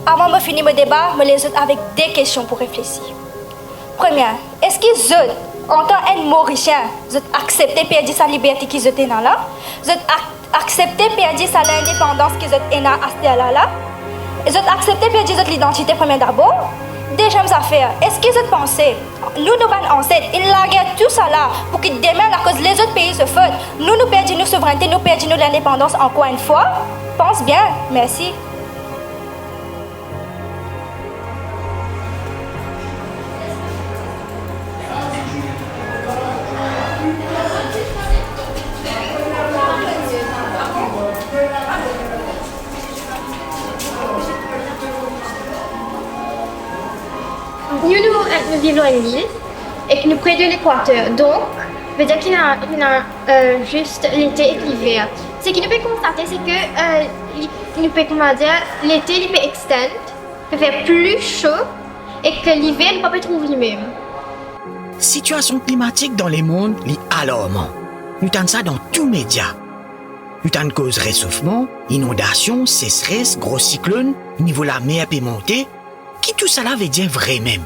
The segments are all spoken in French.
Avant de finir le débat, je les autres avec des questions pour réfléchir. Première, est-ce qu'ils ont, en tant qu'un Mauricien, accepté de perdre sa liberté qu'ils ont là? Ils ont accepté de perdre sa indépendance qu'ils ont à ce là? Ils ont accepté de perdre l'identité première d'abord? Deuxième affaire, est-ce qu'ils ont pensé, nous ancêtres, ils laguent tout ça là pour que demain, à cause les autres pays se foutent, nous perdons nos souverainetés, nous perdons l'indépendance encore une fois? Pense bien, merci. Nous vivons en ville et que nous près de l'équateur. Donc, veut dire qu'il y a juste l'été et l'hiver. Ce que nous pouvons constater, c'est que nous pouvons dire l'été il peut extendre, peut faire plus chaud et que l'hiver ne peut pas trouver lui-même. Situation climatique dans le monde est alarmante. Nous avons ça dans tous les médias. Nous avons cause réchauffement, inondation, sécheresse, gros cyclone, niveau la mer peut monter. Qui tout ça veut dire vrai même?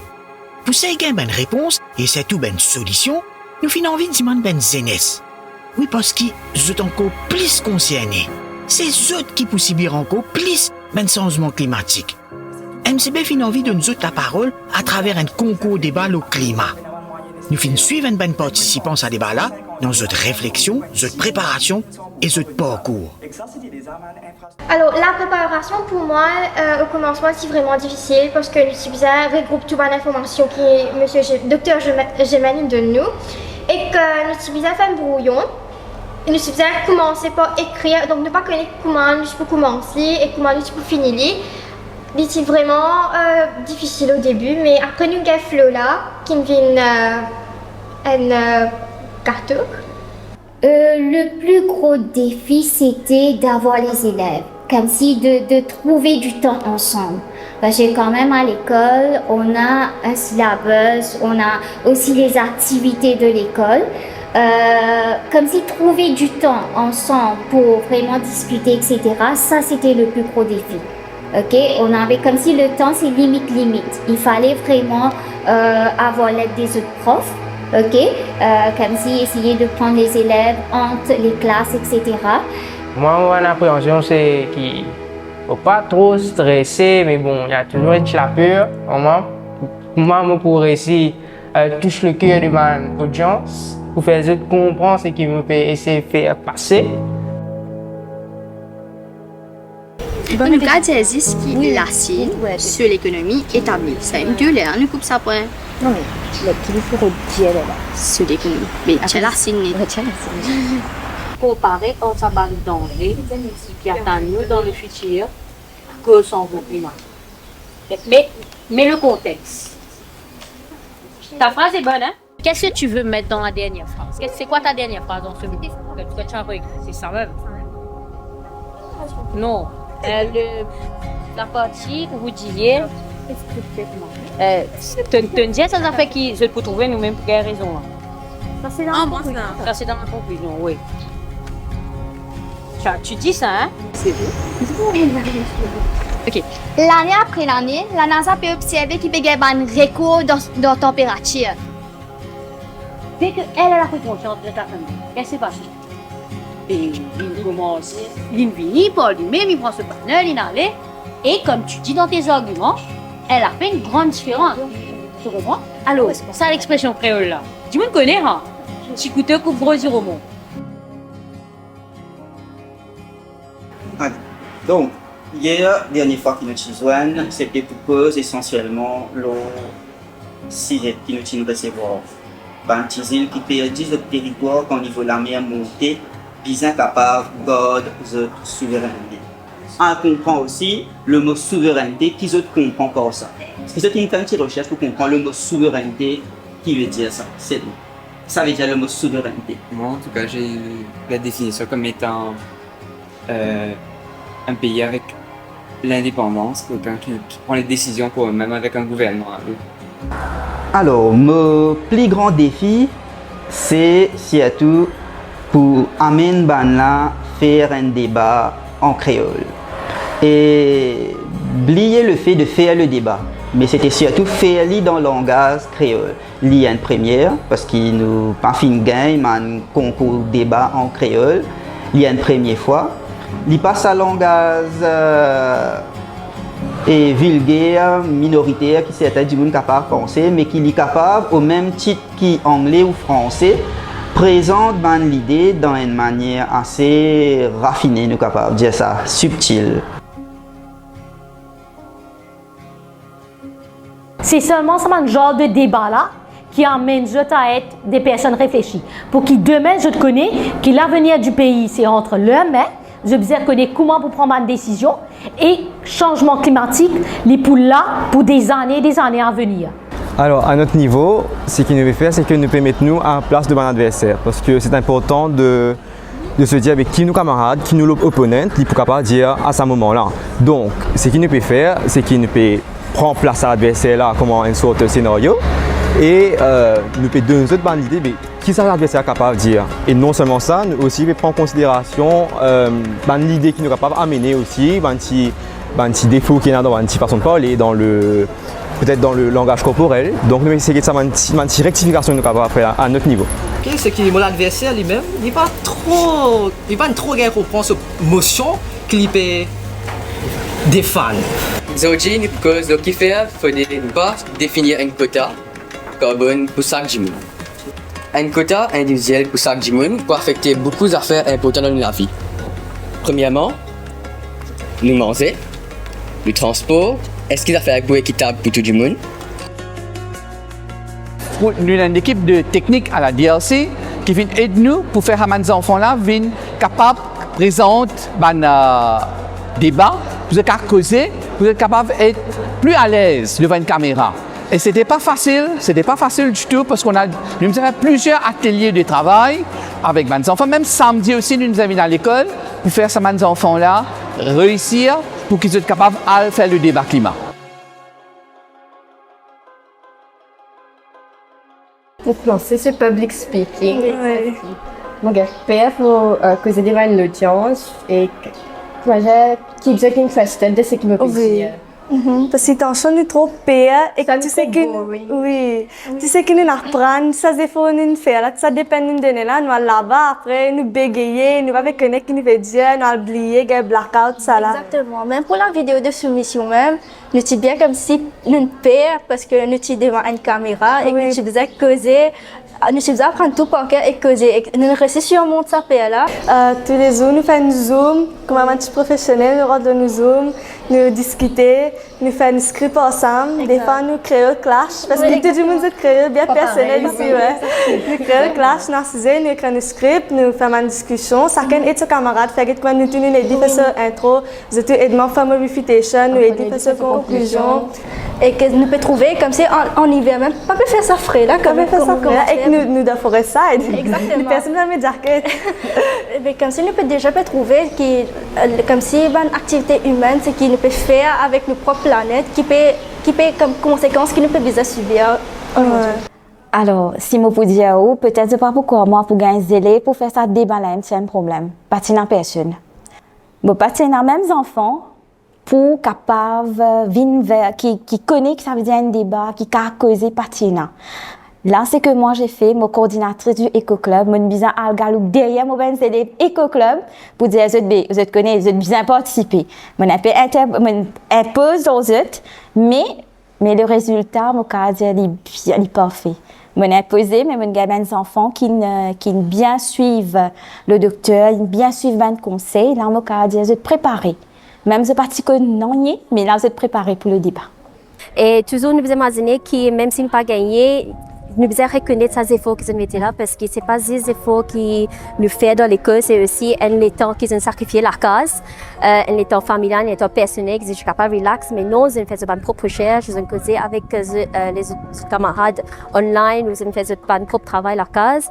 Pour ça, il y a une réponse et c'est tout une solution. Nous finissons envie de demander une jeunesse. Oui, parce qu'ils sont encore plus concernés. C'est eux qui peuvent subir encore plus un changement climatique. MCB finit envie de nous autres la parole à travers un concours débat au climat. Nous finissons suivre une bonne participants à ce débat-là dans notre réflexion, notre préparation et notre parcours. Alors, la préparation pour moi, au commencement, c'est vraiment difficile parce que le subsidiaire regroupe toute l'information que Dr Gemani donne nous et que le subsidiaire fait un brouillon. Le subsidiaire commence par écrire, donc ne pas connaître comment nous pouvons commencer et comment nous pouvons finir. C'est vraiment difficile au début, mais après nous avons flow là, qui vient un gâteau. Le plus gros défi, c'était d'avoir les élèves, comme si de trouver du temps ensemble. Parce que quand même à l'école, on a un syllabus, on a aussi les activités de l'école. Comme si trouver du temps ensemble pour vraiment discuter, etc., ça c'était le plus gros défi. Ok, on avait comme si le temps c'est limite. Il fallait vraiment avoir l'aide des autres profs. Ok, comme si essayer de prendre les élèves entre les classes, etc. Moi, mon appréhension, c'est qu'il ne faut pas trop stresser, mais bon, il y a toujours une peur. Moi, pour réussir, touche le cœur de mon audience, pour faire les autres comprendre ce qu'ils me peut essayer de faire passer. Nous avons dit qui l'assise sur l'économie établie. C'est une deux nous coupe ça point. Non, mais le qui pour dire là. Sur l'économie. Mais c'est l'assise. Comparer on s'abat le danger qui attend nous dans le futur que son climat. Mais le contexte. Ta phrase est bonne, hein? Qu'est-ce que tu veux mettre dans la dernière phrase? C'est quoi ta dernière phrase dans ce livre? Que tu as réécrit? C'est ça même? Non. La partie où vous disiez, tu dis ça, ça fait qui je peux trouver nous-mêmes pour quelle raison là? Ça c'est dans la conclusion, oui. Tu dis ça, hein? C'est vrai. Ok. L'année après l'année, la NASA peut observer qu'il peut y avoir un recours dans la température. Dès qu'elle a pris conscience de ta famille, qu'est-ce qui s'est passé? Et il commence, il vient par lui-même, il prend ce panel, il allait. Et comme tu dis dans tes arguments, elle a fait une grande différence. Tu comprends? Alors, ça l'expression créole là. Tu me connais, hein? Tu coûtes coupe gros au monde. Donc, hier, dernière fois que nous nous joignons, c'était pour cause essentiellement le sujet que nous recevoir. Baptiser qui perdit le territoire au niveau de la mer montée, bien incapable de garder notre souveraineté. On comprend aussi le mot souveraineté qui se comprend comme ça. Parce que c'est une petite recherche pour comprendre le mot souveraineté qui veut dire ça. C'est tout. Ça veut dire le mot souveraineté. Moi, en tout cas, j'ai la définition comme étant un pays avec l'indépendance, quelqu'un qui prend les décisions pour eux-mêmes avec un gouvernement. Alors, mon plus grand défi, c'est surtout pour Amin Banla faire un débat en créole. Et oublié le fait de faire le débat, mais c'était surtout faire dans le langage créole. Il y a une première, parce qu'il nous pas fin gagne un concours débat en créole. Il y a une première fois. Il passe à langage et vulgaire, minoritaire, qui certains du monde capable de penser, mais qui est capable, au même titre qu'anglais ou français, présente l'idée dans une manière assez raffinée, nous capables de dire ça, subtile. C'est seulement ce genre de débat-là qui amène je à être des personnes réfléchies. Pour qui demain, je te connais, que l'avenir du pays, c'est entre leurs mains. Je besoin connaître comment pour prendre une décision et changement climatique, les pour là pour des années à venir. Alors, à notre niveau, ce qu'il nous veut faire, c'est que nous pouvons mettre nous en place devant l'adversaire. Parce que c'est important de se dire avec qui nous camarades, qui nous l'opponent, il faut capable dire à ce moment-là. Donc, ce qu'il nous peut faire, c'est qu'il nous peut prendre place à l'adversaire là, comme une sorte de scénario. Et nous pouvons donner une autre idée, mais qui ça l'adversaire est capable de dire. Et non seulement ça, nous aussi prendre en considération l'idée qui nous est capable d'amener aussi, un petit défaut qu'il y a dans une petite façon de parler, peut-être dans le langage corporel. Donc nous essayons de faire une petite rectification que nous capable de faire à notre niveau. Okay, c'est que mon adversaire lui-même, il n'est pas trop gain comprendre cette motion qu'il peut défendre. Aujourd'hui, nous cause qui fait, faut pas définir un quota carbone pour chaque monde. Un quota individuel pour chaque monde peut affecter beaucoup d'affaires importantes dans la vie. Premièrement, nous manger, le transport, est-ce qu'il a fait un équitable pour tout le monde? Nous avons une équipe de techniques à la DLC qui vient aider nous pour faire que les enfants-là viennent capables de présenter un débat, vous êtes capable de causer, vous êtes capable d'être plus à l'aise devant une caméra. Et c'était pas facile du tout parce nous avons plusieurs ateliers de travail avec les enfants. Même samedi aussi, nous avons à l'école pour faire ces enfants-là réussir pour qu'ils soient capables de faire le débat climat. Pour lancer ce public speaking, mon gars, PF faut causer devant une audience et moi j'ai qui une question de ce qui me plaît. Parce que tension nous trop pire et tu sais que tu sais que nous apprendre ça c'est faut nous faire là ça dépend nous donner là nous là-bas après nous bégayer nous va connaître qui nous veut dire nous oublier gars blackout ça là. Exactement, même pour la vidéo de soumission même nous c'est bien comme si nous père parce que nous sommes devant une caméra et que nous faisons causer nous faisons apprendre tout par cœur et causer nous restons sur mon sapé là. Tous les jours nous faisons zoom comme un petit professionnel nous rendons nous zoom nous discuter nous faisons un script ensemble des fois nous créons clash parce que tout le monde est créé bien personnel ici nous créons clash nous créons un script nous faisons une discussion chacun et ses camarades fait que nous tenons une édition intro nous aidons faire une refutation nous aidons faire conclusion et que nous pouvons trouver comme si en hiver même pas peut faire ça frais là comme faire ça frais et que nous devons faire ça exactement personne ne me dire que mais comme si nous peut déjà trouver qui comme si une activité humaine c'est qui nous peut faire avec nos propres planètes qui peut comme conséquence qui nous peut déjà subir alors si moi pour dire peut-être pas pourquoi moi pour gagner zélé pour faire ça débat là c'est un problème pas en personne bon pas en mêmes enfants pour capable venir vers qui connaît que ça veut dire un débat qui a causé patina. Là c'est que moi j'ai fait mon coordinatrice du éco-club mon bizarre à galou derrière mon ben c'est des éco-club pour dire vous êtes connaît vous êtes bien participer mon appel impose aux autres mais le résultat mon cas dire il parfait mon imposé mais mon gamin des enfants qui bien suivent le docteur bien suivent un conseil là mon cas dire vous êtes préparé même ce parti que non mais là vous êtes préparé pour le débat et toujours nous imaginer que même si nous pas gagné nous devons reconnaître ces efforts qu'ils ont mis là parce que c'est pas des efforts qui nous fait dans l'école c'est aussi un temps qu'ils ont sacrifié la case un temps familial un temps personnel qu'ils sont capables de relax mais non ils ont fait une propre recherche ils ont causé avec les camarades online ils ont fait un propre travail la case.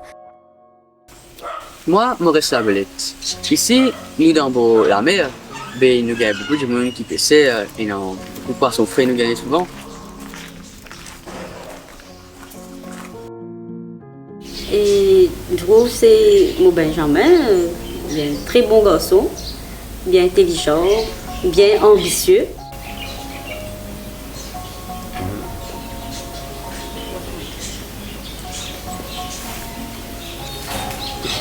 Moi Maurice Labelette ici nous dans la mer ben nous gagnons beaucoup de monde qui pêche et non beaucoup de poissons frais nous gagnons souvent. Et je trouve que c'est mon Benjamin, un très bon garçon, bien intelligent, bien ambitieux.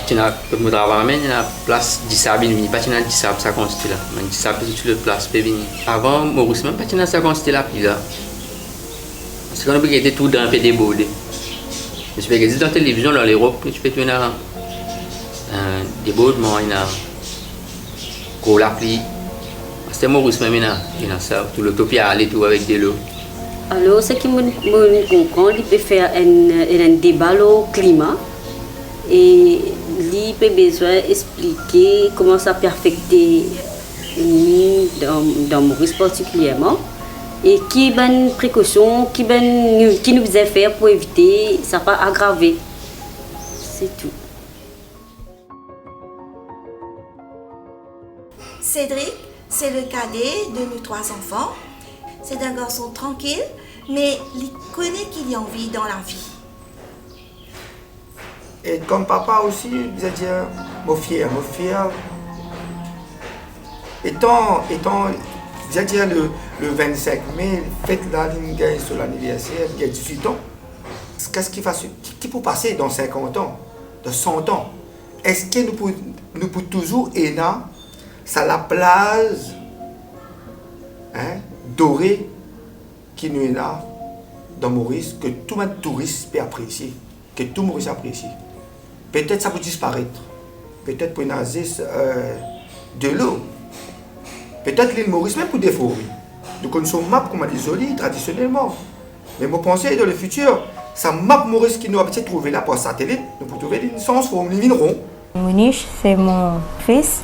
patina mo travail mais na place disab ni patina disab ça consiste là mais disab sur le place peut venir avant Maurice même patina ça consiste là puis là parce qu'on a été tout dans un peu débordé je peux dire dans la télévision dans l'Europe tu peux tenir un débordement il a qu'on l'appli c'était Maurice même il a ça tout l'utopie aller tout avec de l'eau. Alors, ce qui me comprend, il peut faire un débat au climat et il peut besoin d'expliquer comment ça peut affecter dans Maurice particulièrement et qui bonne précaution qui nous faisait faire pour éviter ça pas aggraver. C'est tout. Cédric, c'est le cadet de nos 3 enfants. C'est un garçon tranquille, mais il connaît qu'il y a envie dans la vie. Et comme papa aussi, je veux dire, mon fier. Étant je veux dire, le 25 mai, fête là, il gagne sur l'anniversaire, il y a 18 ans. Qu'est-ce qui peut passer dans 50 ans, dans 100 ans? Est-ce que nous pouvons toujours aider ça la place doré qui nous est là dans Maurice, que tout le touriste peut apprécier, que tout Maurice apprécie. Peut-être ça peut disparaître, peut-être pour nager de l'eau, peut-être l'île Maurice même pour défaut. Nous connaissons map comme on dit joli traditionnellement, mais moi pensais dans le futur, ça map Maurice qui nous a peut-être trouvé là pour satellite, nous pouvons trouver une sens forme, une rond. Mouniche, c'est mon fils,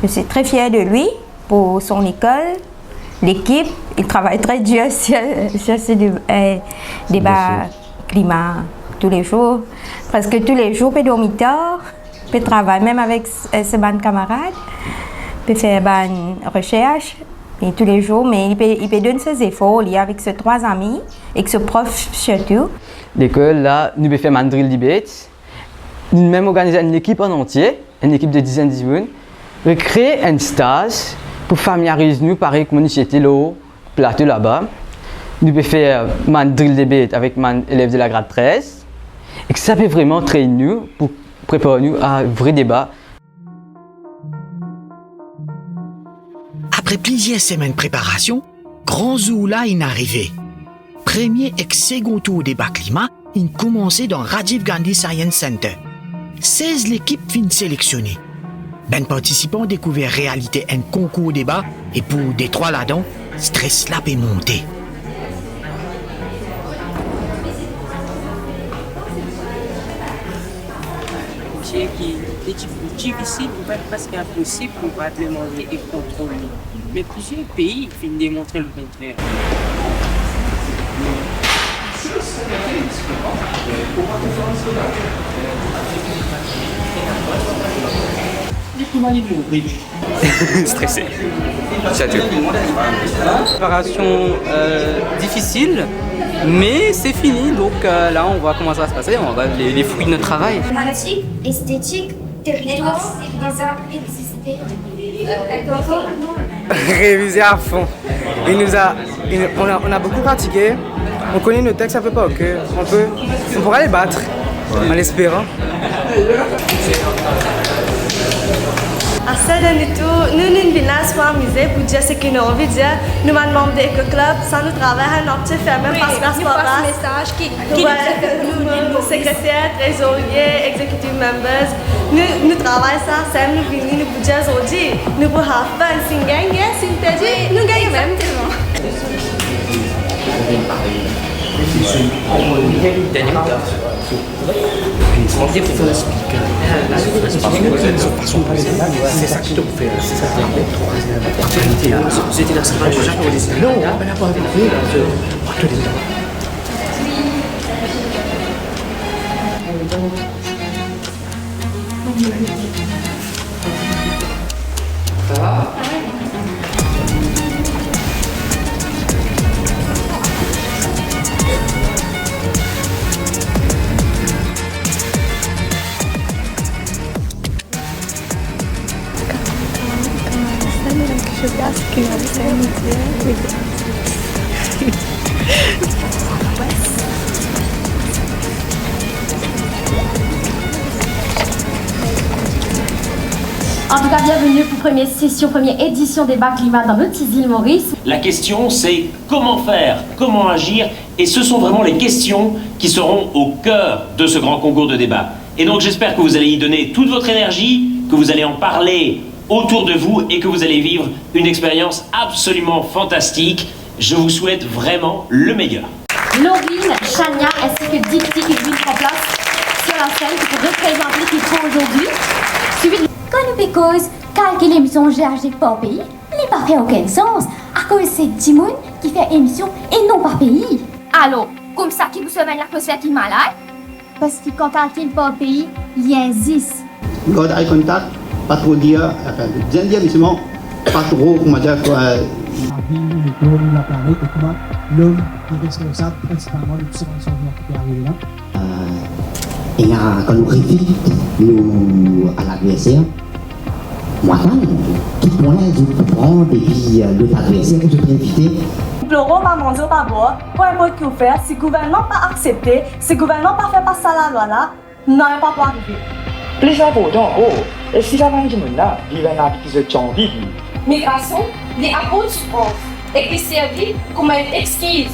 je suis très fière de lui pour son école. L'équipe, il travaille très dur sur ce débat climat tous les jours. Presque tous les jours, il peut dormir tard, il peut travailler même avec ses bonnes camarades, il peut faire des recherches et tous les jours, mais il peut donner ses efforts liés avec ses 3 amis et ses profs surtout. L'école, là, nous pouvons faire un drill debate. Nous même organiser une équipe en entier, une équipe de dizaines de personnes, recréer un stage pour familiariser nous, pareil comme nous étions là, plateau là-bas. Nous pouvons faire un drill debate avec mes élèves de la grade 13. Et que ça peut vraiment traîner nous pour préparer nous à un vrai débat. Après plusieurs semaines de préparation, Grand Zoula est arrivé. Premier et second tour débat climat, il commençait dans Rajiv Gandhi Science Center. 16 l'équipe fin sélectionnée. Ben participants découvert réalité un concours débat et pour des 3 là-dedans, stress là est monté. Qui est difficile, presque impossible pour pas demander et contrôler. Mais plusieurs pays finissent de démontrer le contraire. Stressé. C'est tout. Préparation difficile, mais c'est fini. Donc là, on voit comment ça va se passer. On va les fruits de notre travail. Mathématiques, esthétique, territoire, des arts existés. Réviser à fond. On a beaucoup pratiqué. On connaît nos textes un peu par cœur. On pourra les battre, en l'espérant. À ce dernier nous nous venons pour amuser pour dire ce que nous avons envie de dire. Nous sommes membres de l'Eco-Club, ça nous travaille un petit fait même parce que passe message qui nous secrétaires, trésoriers, executive members, nous travaillons ça, c'est nous venons nous dire aujourd'hui, nous pour have fun, si nous gagnons, si nous perdons, nous gagnons même tellement. C'est ça qui te fait. C'est ça qui c'était la semaine prochaine. Non, on n'a pas vu. Ça va? En tout cas, bienvenue pour première session, première édition débat climat dans notre petite île Maurice. La question, c'est comment faire, comment agir, et ce sont vraiment les questions qui seront au cœur de ce grand concours de débat. Et donc j'espère que vous allez y donner toute votre énergie, que vous allez en parler autour de vous et que vous allez vivre une expérience absolument fantastique. Je vous souhaite vraiment le meilleur. Laurine, Chania ainsi que Dipty qui viennent en place sur la scène pour représenter ce qu'ils font aujourd'hui. Quand nous cause calculer l'émission GHG par pays, il n'a pas fait aucun sens à cause de c'est Timoun qui fait émission et non par pays. Alors, comme ça qui vous semaine l'atmosphère qui est malade? Parce que quand calcule par pays, il y a un 10. God eye contact, pas trop dire, enfin, bien dire, mais seulement pas trop, comment dire, quoi. L'homme est responsable principalement de tout ce changement qui est arrivé là. Et là, quand nous réfléchissons nous, à l'adversaire, moi, tout le monde je prends et puis l'autre adversaire, je peux inviter. Laurent va manger au bord, peu importe qui vous fait, si le gouvernement pas accepté, si le gouvernement pas fait passer la loi là, non, il pas pour arriver. Les abordants, et si la vanne du monde là, vivent un habit qui se tient vide. Migration, les apôtres souffrance et qui servent comme une excuse.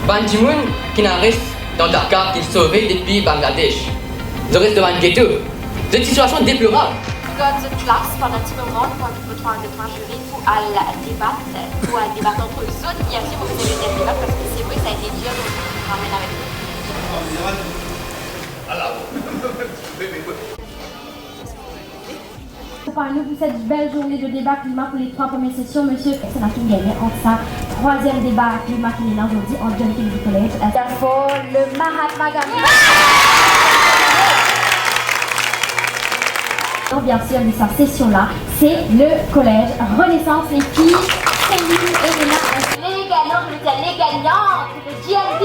Bandimoun qui n'arrive dans Dakar qu'il sauvé depuis Bangladesh. Je reste devant le ghetto. C'est une situation déplorable. Notre classe pendant un petit moment pour un jury pour débattre entre eux autres. Bien sûr, vous avez des débats parce que c'est vrai, ça a été dur de ramène avec nous. Parlez-nous pour cette belle journée de débat climat pour les 3 premières sessions. Monsieur, c'est qui gagne entre ça. 3e débat climat qui est là aujourd'hui en John Kennedy College. D'abord, le Mahatma Gandhi. Bien sûr, de sa session-là, c'est le collège Renaissance. Les filles, Céline et Léna. Les gagnants, je veux dire les gagnantes, le GLD.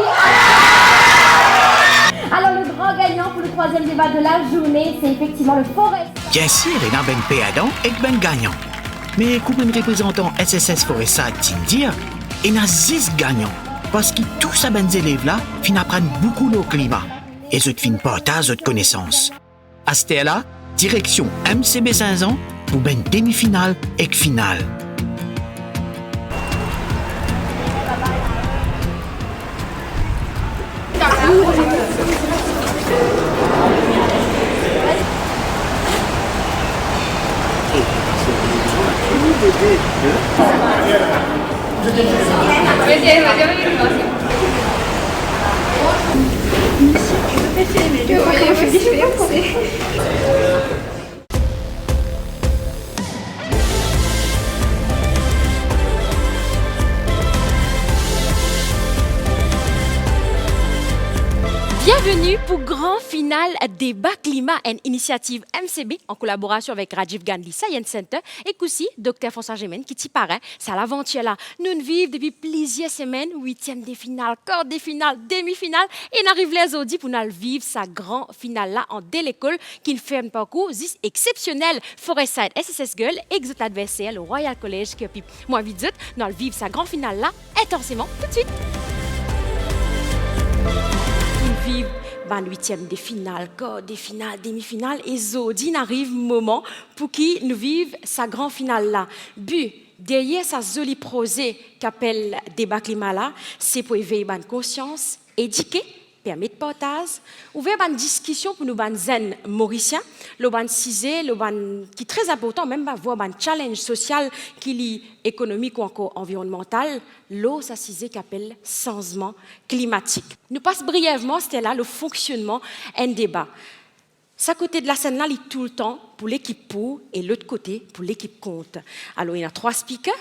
Alors, le grand gagnant pour le 3e débat de la journée, c'est effectivement le Forest. Bien sûr, il y a ben perdant et ben gagnant. Mais comme un représentant SSS Foresta dire, il y a 6 gagnants. Parce que tous ces ben élèves-là finissent apprendre beaucoup le climat. Et ils finissent partager de connaissances. À ce là direction MCB 5 ans pour une demi-finale et finale. Bienvenue pour grand final débat climat, une initiative MCB en collaboration avec Rajiv Gandhi Science Center et aussi Dr François Gémen qui t'y paraît. C'est l'aventure là. Nous vivons depuis plusieurs semaines, 8e des finales, quart des finales, demi-finales et nous arrivons les audits pour nous vivre sa grand finale là en dès l'école qui nous fait un parcours exceptionnel. Forestside SSS Girl et notre adversaire, le Royal College qui a pu moins vite nous vivre sa grand finale là intensément tout de suite. Vivre ban 8e des finales, quart des finales, demi-finales et Zodi n'arrive moment pour qui nous vive sa grande finale là. But derrière sa jolie prosée qu'appelle débat climat là, c'est pour éveiller ban conscience, éduquer, permettre partage, ouvrir ban discussion pour nous ban zen mauricien, le ban cisé, le ban qui est très important même pas voir ban challenge social qui lie économique ou encore environnemental, l'eau ça cisé qu'appelle changement climatique. Nous passe brièvement c'était là le fonctionnement un débat. Ça côté de la scène là, il est tout le temps pour l'équipe pour et l'autre côté pour l'équipe contre. Alors il y a 3 speakers.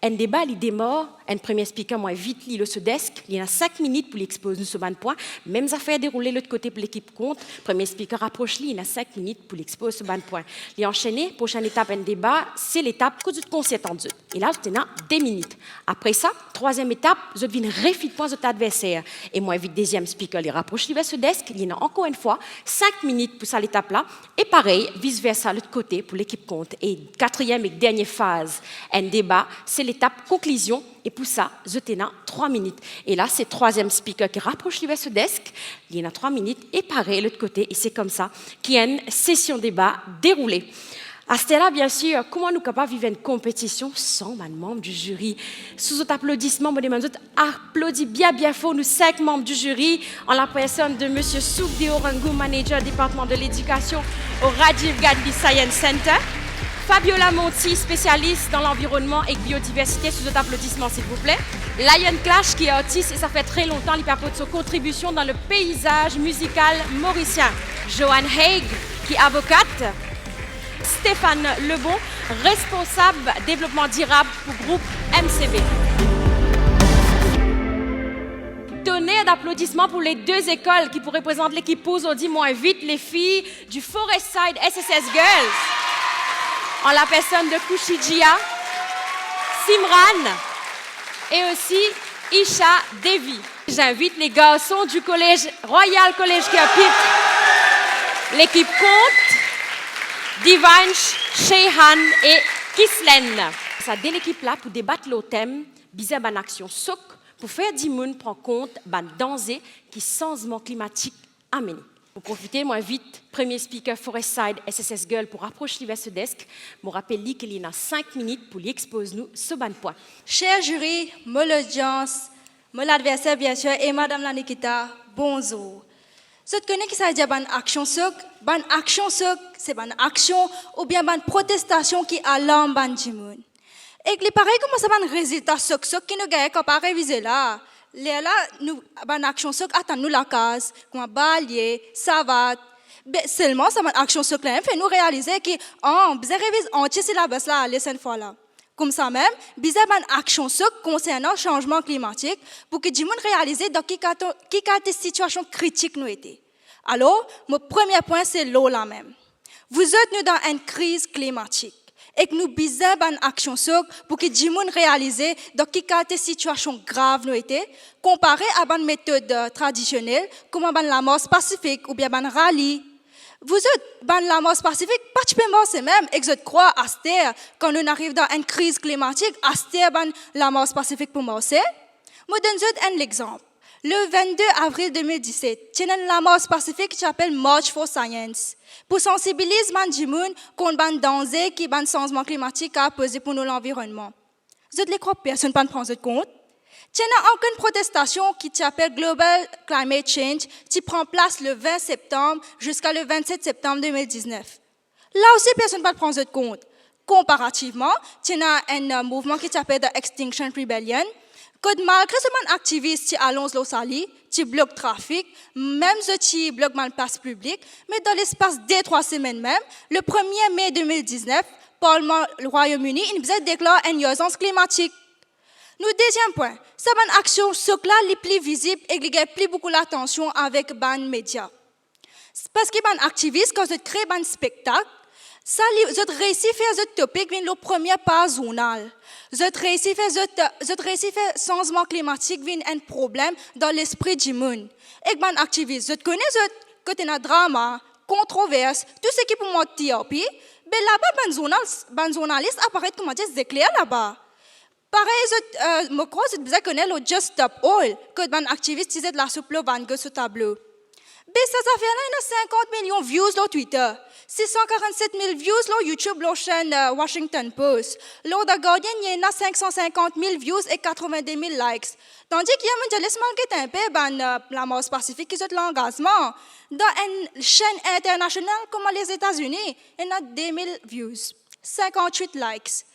Un débat, il démarre, un premier speaker, moi, vite, il se desk, il y a 5 minutes pour l'exposer ce ban point. Même affaire déroulée de l'autre côté pour l'équipe contre. Premier speaker approche, il y a 5 minutes pour l'exposer ce ban point. Il est enchaîné, prochaine étape, un débat, c'est l'étape que vous concert en deux. Et là, vous avez 2 minutes. Après ça, 3e étape, vous avez une réfit point de votre adversaire. Et moi, vite, 2e speaker, il rapproche, il va ce desk, il y a encore une fois 5 minutes pour ça l'étape là. Et pareil, vice-versa, l'autre côté pour l'équipe contre. Et 4e et dernière phase, un débat, c'est l'étape conclusion et pour ça, je tenais 3 minutes. Et là, c'est 3e speaker qui rapproche lui ce desk, il y en a 3 minutes et pareil, l'autre côté, et c'est comme ça qu'il y a une session débat déroulée. À ce là, bien sûr, comment nous sommes capables de vivre une compétition sans les membres du jury? Sous votre applaudissement, nous applaudissons bien fort nous 5 membres du jury, en la personne de M. Souk Deorangou, manager département de l'éducation au Rajiv Gandhi Science Center. Fabiola Monti, spécialiste dans l'environnement et biodiversité, sous votre applaudissement s'il vous plaît. Lion Clash, qui est autiste et ça fait très longtemps qu'il apporte sa contribution dans le paysage musical mauricien. Joanne Haig, qui est avocate. Stéphane Lebon, responsable développement durable pour groupe MCB. Tonnerre d'applaudissements pour les 2 écoles qui représentent l'équipe aujourd'hui. Moi, invite les filles du Forestside SSS Girls, en la personne de Kushijia, Simran et aussi Isha Devi. J'invite les garçons du collège Royal College Kirpip, l'équipe Comte, Divansh, Shehan et Kislen. Ça de l'équipe là pour débattre le thème bizarre ban action souk pour faire du monde prendre compte ban danger qui changement climatique amène. Pour profiter, moi vite premier speaker Forestside SSS Girl pour approcher vers ce desk. Je rappelle qu'il y a 5 minutes pour lui exposer nous ce ban point. Cher jury, mon audience, mon adversaire bien sûr et Madame la Nikita, bonjour. Je connais qui ça dit ban action souk, c'est ban action ou bien ban protestation qui alarme ban jimoun. Et que pareil comment ça ban résultat souk qui nous gagne quand pas réviser là. Là nous ban action souk attend nous la case, comme balier, savate. Seulement ça ban action souk là fait nous réaliser que besoin réviser entier syllabus là les 5 fois là. Comme ça même, besoin ban action souk concernant changement climatique pour que jimoun réaliser dans qui situation critique nous était. Alors, mon premier point, c'est l'eau là même. Vous êtes nous dans une crise climatique et que nous besoin d'une action pour que les gens réalisent dans quelle situation grave nous était, comparé à une méthode traditionnelle, comme la mort pacifique ou bien un rallye. Vous êtes dans la mort pacifique, particulièrement c'est même, et que je crois à cette terre, quand nous arrivons dans une crise climatique, à cette terre, la mort pacifique pour moi, c'est. Je donne un exemple. Le 22 avril 2017, il y a la marche pacifique qui s'appelle March for Science. Pour sensibiliser les gens contre le danger que le changement climatique a posé pour l'environnement. Vous les crois, personne ne prend compte. Il y a aucune protestation qui s'appelle Global Climate Change qui prend place le 20 septembre jusqu'à le 27 septembre 2019. Là aussi, personne ne prend compte. Comparativement, il y a un mouvement qui s'appelle The Extinction Rebellion. Malgré ce activiste qui allonge l'eau salée, qui bloque le trafic, même qui bloque le place public, mais dans l'espace des 3 semaines même, le 1er mai 2019, Parlement du Royaume-Uni, il déclare une urgence climatique. Nous, deuxième point, c'est une action là les plus visible et qui gagne plus beaucoup l'attention avec les médias. Parce que les activistes, quand ils créent un spectacle, ça, ils réussissent à faire ce topic le premier pas journal. Ils réussissent à faire changement climatique un problème dans l'esprit du monde. Et les activistes, ils connaissent que il y a drama, controverse, tout ce qui peut monter au pied, mais là-bas, les journalistes apparaissent comme des éclairs là-bas. Pareil, je crois que vous connaissez le Just Stop Oil, que les activistes disent de la soupe de ce tableau. Mais ça fait là, 50 millions de views sur Twitter. 647 000 views sur YouTube, la chaîne Washington Post. Sur The Guardian, il y a 550 000 views et 82 000 likes. Tandis qu'il y a un laisse un peu la mort pacifique qui est l'engagement. Dans une chaîne internationale comme les États-Unis, il y a 2 000 views, 58 likes.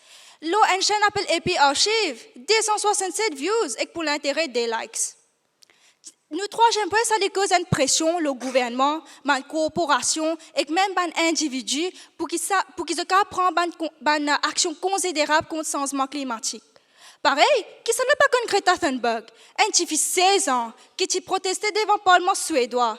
Là, une chaîne appelle AP Archive, 267 views et pour l'intérêt des likes. Nous, troisième point, ça cause une pression, le gouvernement, la corporation et même les individus pour qu'ils prennent une action considérable contre le changement climatique. Pareil, qui ne pas comme Greta Thunberg, un qui fait 16 ans, qui protestait devant le Parlement suédois.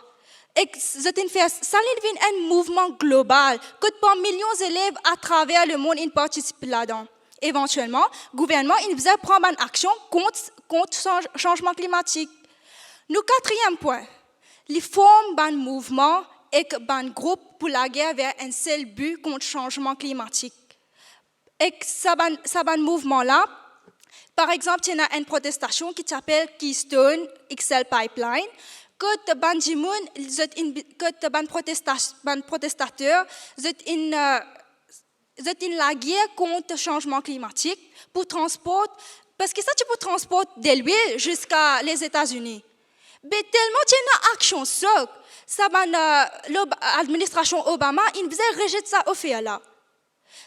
Et ça devient un mouvement global, que pour millions d'élèves à travers le monde participent là-dedans. Éventuellement, le gouvernement il prendre une action contre le changement climatique. Nous, quatrième point, les formes d'un mouvement et d'un groupe pour la guerre vers un seul but contre le changement climatique. Et ce mouvement-là, par exemple, il y a une protestation qui s'appelle Keystone XL Pipeline, que les protestateurs vous êtes la guerre contre le changement climatique pour transport, parce que ça, tu peux transporter de l'huile jusqu'à les États-Unis. Mais tellement tu as une action soc, ça l'administration Obama, il faisait rejeter ça au fait là.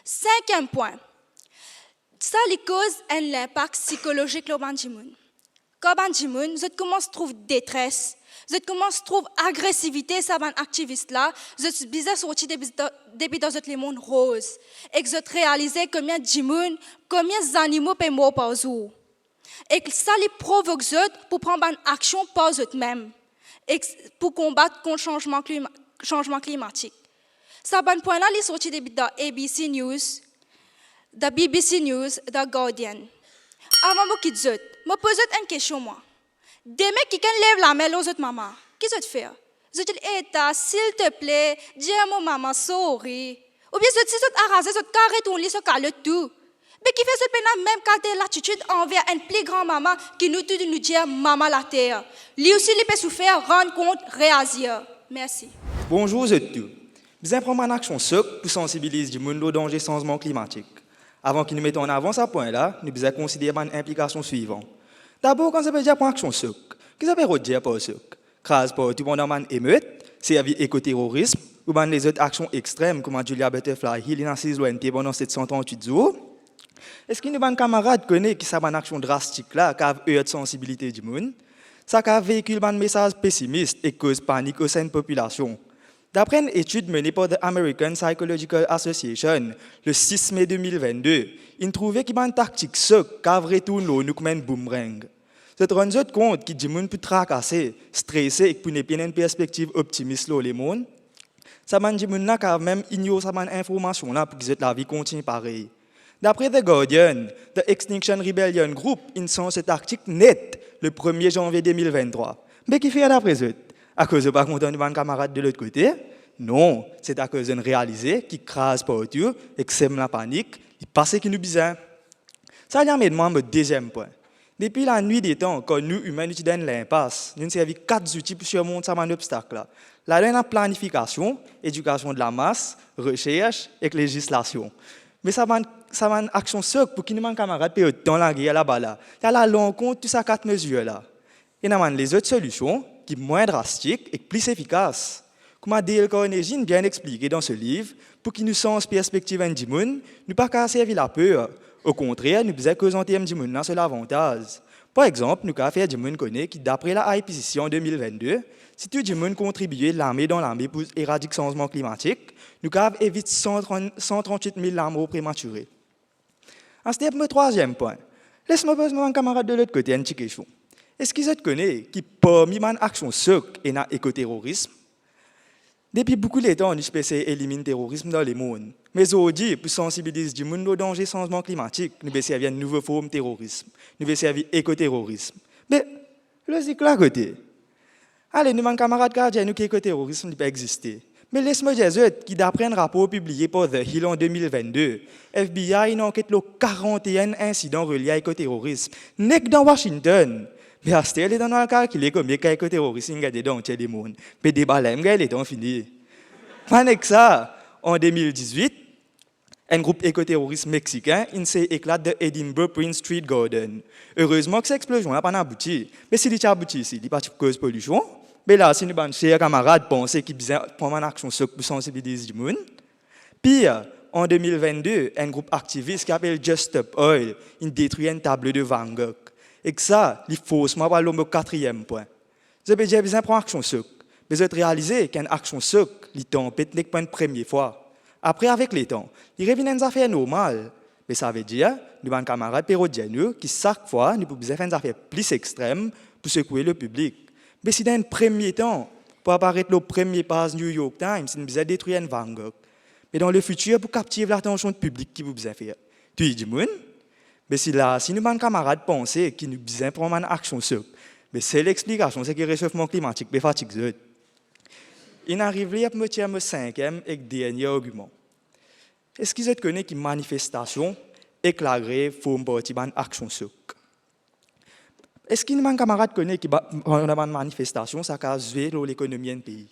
5e point. Ça les cause un impact psychologique au Banjimoun. Quand Banjimoun, vous commencez à trouver détresse, vous commencez à trouver agressivité, ça ban activiste là, vous bizarre sorti depuis dans le monde rose, et que vous réalisez combien de Jimoun, combien d'animaux peuvent mourir par jour. Et que ça les provoque pour prendre une action par eux-mêmes, et pour combattre contre le changement climatique. Ça ban point là, les sorti depuis dans ABC News, de BBC News, de Guardian. Avant de quitter, je me pose une question. Demain, qui lève la main aux autres mamans, qu'est-ce que tu fais? Je dis, s'il te plaît, dis à mon maman, sorry. Ou bien, si tu arrases, tu carré ton lit, tu cale tout. Mais qui fait ce pénal même quand tu as l'attitude envers une plus grande maman qui nous dit maman la terre. Lui aussi, il peut souffrir, rendre compte, réagir. Merci. Bonjour à tous. Nous prenons une action socle pour sensibiliser le monde au danger du changement climatique. Avant que nous mettions en avant ce point-là, nous devons considérer une implication suivante. D'abord, quand ça veut dire pour action socle, qu'est-ce que ça veut dire pour socle? Crase pour tout le monde en émeute, servir écoterrorisme, ou bien les autres actions extrêmes comme Julia Butterfly Hill in assise l'ONT pendant 738 jours. Est-ce que nos camarades connaissent qui ça une action drastique là, qui a eu de sensibilité du monde? Ça a véhicule un message pessimiste et cause panique au sein de la population. D'après une étude menée par the American Psychological Association le 6 mai 2022, ils trouvaient qu'il y a une tactique socle qui a retourné nous comme un boomerang. Se rendre compte que les gens peuvent tracasser, stresser et pour ne pas une perspective optimiste dans le monde, ça m'a dit que même ignorer cette information là pour que la vie continue pareil. D'après The Guardian, The Extinction Rebellion Group, ils sont cette tactique nette le 1er janvier 2023. Mais qui fait d'après eux? À cause de pas content de mes camarades de l'autre côté? Non, c'est à cause d'un réalisé qui crase partout et qui sème la panique, il passe qui nous bizarre. Ça vient me demander le deuxième point. Depuis la nuit des temps, quand nous, humains, nous dans l'impasse, nous avons servi 4 outils pour surmonter cet obstacle-là. La planification, éducation de la masse, recherche et législation. Mais ça va une action socle pour que nos camarades puissent dans la guerre là-bas. Là. Il y a la l'encontre de ces 4 mesures-là. Et nous avons les autres solutions qui sont moins drastiques et plus efficaces. Comme Dale Carnegie bien expliqué dans ce livre, pour qu'il nous sens perspective en Dimoun, nous pas qu'à servir la peur. Au contraire, nous devons présenter Dimoun sur l'avantage. Par exemple, nous avons fait Dimoun connaît que d'après la IPCC en 2022, si tout Dimoun contribuait l'armée dans l'armée pour éradiquer le changement climatique, nous avons évité 138 000 morts prématurés. En ce mon troisième point, laisse-moi poser mon camarade de l'autre côté une petite question. Est-ce qu'ils te connaissent qui parmi les actions socle et l'écoterrorisme? Depuis beaucoup de temps, nous essayons d'éliminer le terrorisme dans le monde. Mais aujourd'hui, pour sensibiliser le monde au danger du changement climatique, nous essayons servir une nouvelle forme de terrorisme. Nous essayons servir l'écoterrorisme. Mais, le cycle à côté. Allez, nous, mes camarades, nous que l'écoterrorisme ne peut pas exister. Mais laisse-moi dire que d'après un rapport publié par The Hill en 2022, FBI a une enquête de 41 incidents reliés à l'écoterrorisme. N'est que dans Washington. Mais à ce stade, il est dans le cas qu'il est comme des écoterroristes qui sont dans le monde. Mais des balles, il est fini. Avec ça, en 2018, un groupe écoterroriste mexicain s'est éclaté de Edinburgh Prince Street Garden. Heureusement que cette explosion n'a pas abouti. Mais si elle a abouti ici, il n'y a pas de cause de pollution. Mais là, si nos chers camarades pensaient qu'ils prendre une action pour sensibiliser le monde. Pire, en 2022, un groupe activiste qui s'appelle Just Stop Oil détruit une table de Van Gogh. Et que ça, il faut faussement avoir le 4e point. Je veux dire, besoin de prendre action socle. Mais je réaliser qu'une action socle, il tempête n'est pas une première fois. Après, avec les temps, il revient à une affaire normale. Mais ça veut dire, nous avons un camarade périodienne qui, chaque fois, nous pouvons faire une affaire plus extrême pour secouer le public. Mais si dans un premier temps, pour apparaître le premier page New York Times, nous devons détruire un Van Gogh. Mais dans le futur, pour captiver l'attention du public, qui vous besoin faire? Tu dis, mais si nos camarades pensaient qu'ils nous besoin prendre une action socle, mais c'est l'explication, c'est que le réchauffement climatique est fatigue. Il arrive à me tirer mon 5e et dernier argument. Est-ce qu'ils connaissent que manifestation et que la grève font partie d'une action socle? Est-ce que nos camarades connaissent que une manifestation, ça a joué l'économie d'un pays?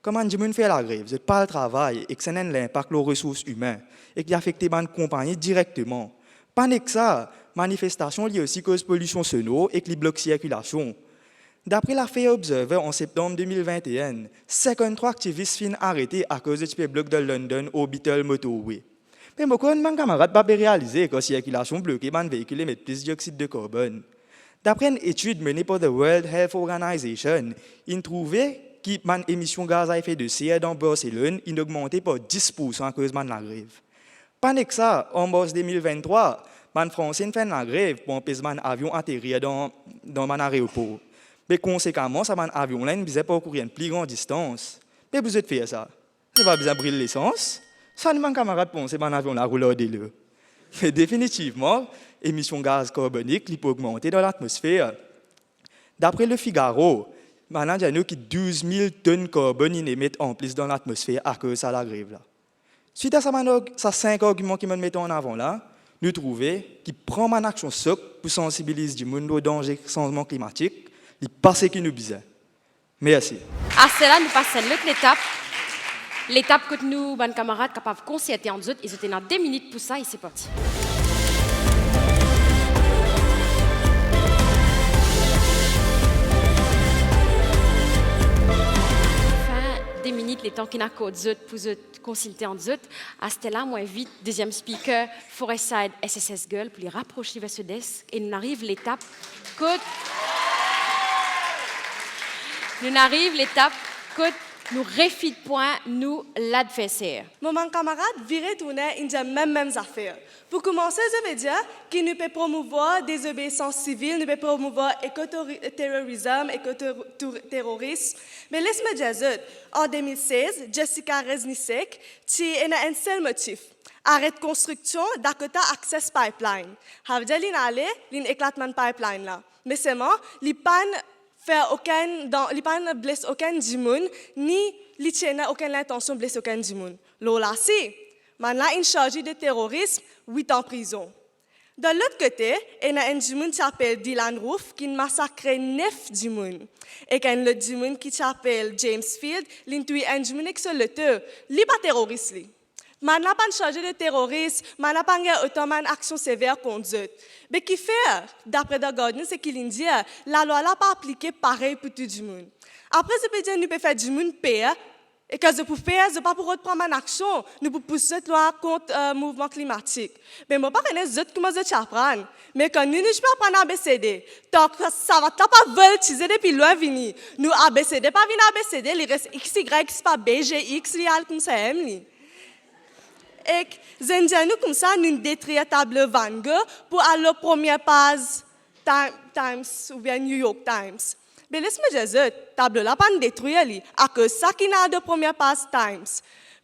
Comment les gens font la grève, ils pas le travail et que ça a un impact sur les ressources humaines et qui affecte les compagnies directement. Pendant que ça, manifestation liée aussi cause pollution sonore et qui bloque la circulation. D'après l'affaire Observer en septembre 2021, 53 activistes sont arrêtés à cause du bloc de London Orbital Motorway. Mais beaucoup de mes camarades n'ont pas réalisé que la circulation bloquée les véhicules émettent plus de dioxyde de carbone. D'après une étude menée par the World Health Organization, ils trouvaient que les émissions de gaz à effet de serre dans Barcelone ont augmenté par 10% à cause de la grève. Pendant que ça, en mars 2023, les Français ont fait la grève pour empêcher les avions atterrir dans l'aéroport. Mais conséquemment, ça les avions là ne pouvaient pas courir une plus grande distance. Mais vous êtes fait ça. Ce n'est pas besoin de brûler l'essence. Ça ne manque camarades penser que les avions là roulent au-delà. Mais définitivement, l'émission de gaz carbonique peut augmenter dans l'atmosphère. D'après le Figaro, maintenant, il y a 12 000 tonnes de carbone qui émettent en plus dans l'atmosphère à cause de la grève. Là. Suite à ces 5 arguments qui me mettent en avant, là, nous trouvons qu'il prend une action socle pour sensibiliser du monde au danger du changement climatique, il passe ce qui nous besoin. Merci. À cela, nous passons l'autre étape. L'étape que nous, mes camarades, capables de concerter entre eux, ils étaient dans 2 minutes pour ça et c'est parti. Des minutes, les temps qu'il a pour consulter en eux. À ce là, moi, vite, deuxième speaker, Forestside SSS Girl, pour les rapprocher vers ce desk. Et nous arrive l'étape que... nous refit point, nous, l'adversaire. Mon camarade virait tourner une même affaire. Pour commencer, je veux dire qu'il nous peut promouvoir des obéissances civiles, nous peut promouvoir écoterrorisme, écoterrorisme. Mais laisse-moi dire, en 2016, Jessica Reznicek, qui a un seul motif. Arrête construction Dakota Access Pipeline. Ça veut dire qu'il y a éclatement pipeline là. Mais seulement, il ne blesse aucun du monde, ni il n'a aucune intention de blesser aucun du monde. Là, si, maintenant, une chargée de terrorisme, 8 ans en prison. De l'autre côté, il y a un du monde qui s'appelle Dylan Roof, qui a massacré 9 du monde. Et il y a un autre du monde qui s'appelle James Field, qui a tué un du monde qui n'est pas terroriste. Maintenant, pas chargé de terrorisme, maintenant, pas autant d'action sévère contre eux. Mais qui fait, d'après The Guardian, c'est qu'il dit la loi n'a pas appliqué pareil pour tout le monde. Après, ça peut dire que nous pouvons faire du monde payer, et que nous pouvons faire, ce pas pour prendre une action, nous pouvons pousser cette loi contre le mouvement climatique. Mais moi, je ne sais pas comment je apprendre. Mais quand nous ne pouvons pas apprendre ABCD, donc ça va pas voltiger depuis loin venir. Nous, ABCD, pas venir ABCD, il reste X, Y, X, pas B, G, X, il y a comme ça, et nous comme ça, nous détruisons la table Van Gogh pour aller à la première page Times ou bien New York Times. Mais laisse-moi dire, la table là, pas détruire à cause ça qui n'a de première page Times.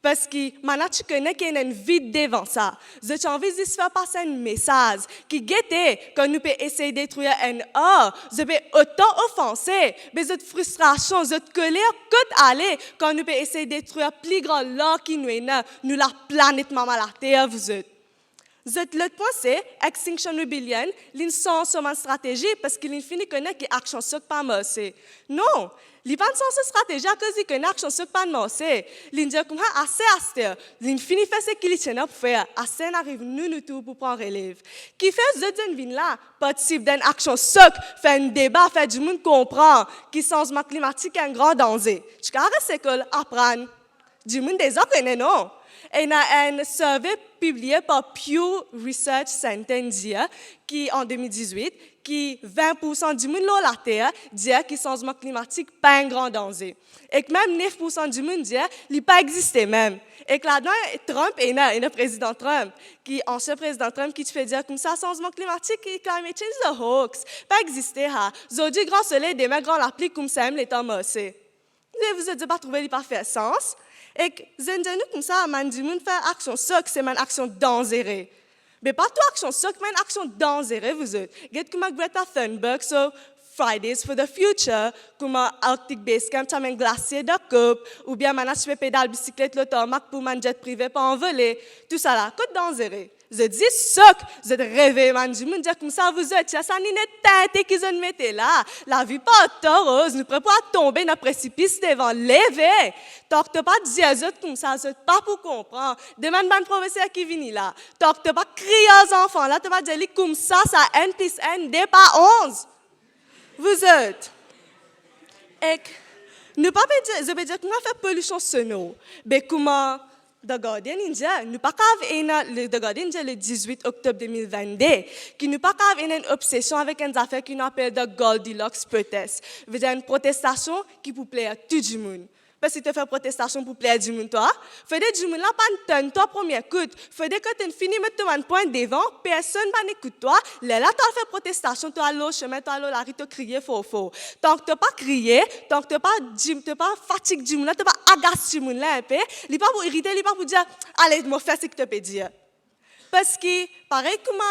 Parce que maintenant, tu connais qu'il y a une vide devant ça. J'ai envie de faire passer un message qui guette quand nous pouvons essayer de détruire un A. Je peux autant offenser, mais cette frustration, cette colère, que aller quand nous pouvons essayer de détruire plus grand là qui nous est nous la planète maman la Terre, vous êtes. L'autre point, c'est Extinction Rebellion, l'une sans une stratégie parce qu'il finit connaît que l'action ne pas marcher. Non, il pas sans stratégie à cause que l'action ne pas marcher. Il dit comme assez, il finit faire ce qu'il tient pour faire. Assez arrive nous tout pour prendre relève. Qui fait ce vin là participe d'une action soc, fait un débat, fait du monde comprend que le changement climatique est un grand danger. Tu carré c'est que apprendre du monde des autres connaît non. Et il y a un survey publié par Pew Research Center qui en 2018 qui 20% du monde sur la Terre dit que le changement climatique n'est pas un grand danger. Et que même 9% du monde dit qu'il n'a pas existé même. Et que là-dedans, Trump est le président Trump, qui ancien président Trump qui te fait dire comme ça, le changement climatique et climate change is a hoax. Pas existé. Aujourd'hui, grand soleil, demain, grand la pluie, comme ça, les temps morcés. Vous n'avez pas trouvé qu'il n'a pas fait sens. Et que nous comme ça, man du monde fait action soc, c'est une action dangereuse. Mais pas toute action soc, mais une action dangereuse, vous êtes. Get comme Greta Thunberg, so Fridays for the Future, comme Arctic Base Camp, tu as un glacier de coupe, ou bien maintenant tu fais pédale bicyclette l'automac pour un jet privé pas envoler, tout ça là, c'est dangereux. Je dis soc, je rêve, man, je me dis comme ça, vous êtes, ça n'est tête qu'ils ont mis là. La vie pas heureuse, nous ne pouvons pas tomber dans le précipice devant lever. Tant que tu pas dire aux autres comme ça, c'est pas pour comprendre. Demande à un professeur qui vient là. Tant que tu pas crier aux enfants là, tu vas dire comme ça N plus N, n'est pas 11. Vous êtes. Et nous pas dire, je veux dire qu'on a fait pollution sonore. Mais comment The Guardian India, nous pas le The Guardian India le 18 octobre 2022, qui nous pas une obsession avec une affaire qu'on appelle the Goldilocks protest. Veut dire une protestation qui pour plaire à tout le monde. Parce que tu fais protestation pour plaire à tout le monde, toi, fais des du monde là pas une toi premier coup, fais des quand tu finis mettre un point devant, personne pas n'écoute toi, là tu fait protestation, tu as l'eau chemin, tu as l'eau la rue, tu crier faux. Tant que tu pas crié, tant que tu pas fatigué du monde là, tu pas agacé du monde là un peu, il pas pour irriter, il pas pour dire allez, moi fais ce que tu peux dire. Parce que, pareil comme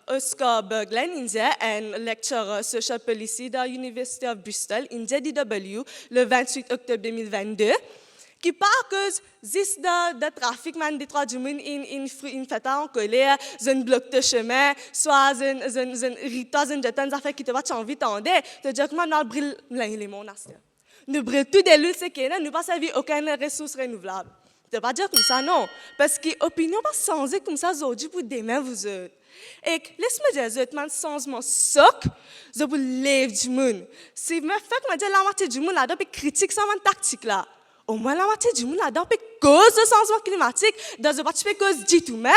Oscar Berglund, India, un lecturer social policy de l'Université de Bristol, India DW, le 28 octobre 2022, qui parle que juste de trafic, man, des trois du monde, in fait en colère, un bloc de chemin, soit un ritos, un jeton, ça fait qui te va t'envie t'en dire, te dire que nous brûlons les monastères. Nous brûlons tout des luttes, c'est qu'il nous pas servi aucune ressource renouvelable. Tu ne peux pas dire comme ça, non. Parce que l'opinion va changer comme ça aujourd'hui pour demain, vous autres. Et laisse-moi dire, vous êtes changement soc, je vous lève du monde. Si je fais que dire la moitié du monde là-dedans, puis critique ça, tactique là. Au moins la moitié du monde là-dedans, puis cause de changement climatique, dans une partie cause dit tout même.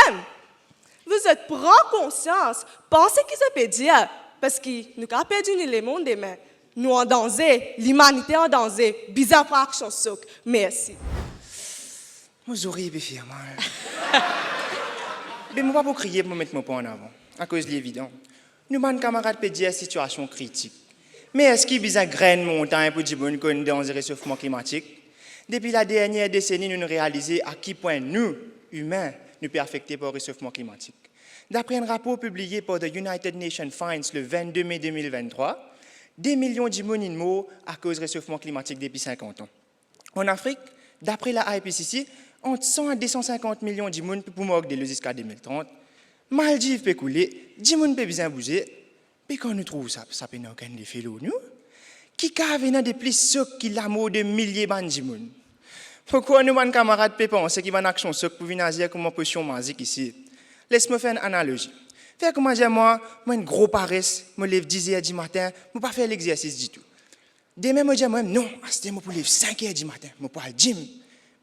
Vous êtes prends conscience, pensez qu'ils se peut dire, parce que nous avons perdu le monde demain. Nous en danger, l'humanité en danger. Bizarre pour action soc. Merci. Moi, j'aurais pu faire mal. Mais moi, pas pour crier pour mettre mon point en avant, à cause de l'évident. Nous, mes camarades, peut dire situation critique. Mais est-ce qu'il y a une graine montagne pour dire qu'on est dans le réchauffement climatique? Depuis la dernière décennie, nous avons réalisé à quel point nous, humains, nous sommes affectés par le réchauffement climatique. D'après un rapport publié par the United Nations Finance le 22 mai 2023, des millions de gens sont morts à cause du réchauffement climatique depuis 50 ans. En Afrique, d'après la IPCC, entre 100 à 250 millions de gens pour mourir jusqu'à 2030. Maldives peut couler, 10 gens peut bien bouger. Mais quand nous trouvons ça, ça peut n'a aucun effet là, nous. Qui a venir de plus soc qui l'amour de milliers de gens? Pourquoi nous, mes camarades, peut penser qu'il va en action soc pour venir dire comment potion magique ici? Laisse-moi faire une analogie. Faire comment dire moi une gros paresse, je me lève 10 h du matin, je ne pas faire l'exercice du tout. Demain, je dis moi non, c'est moi pour lever 5 h du matin, je pour aller gym.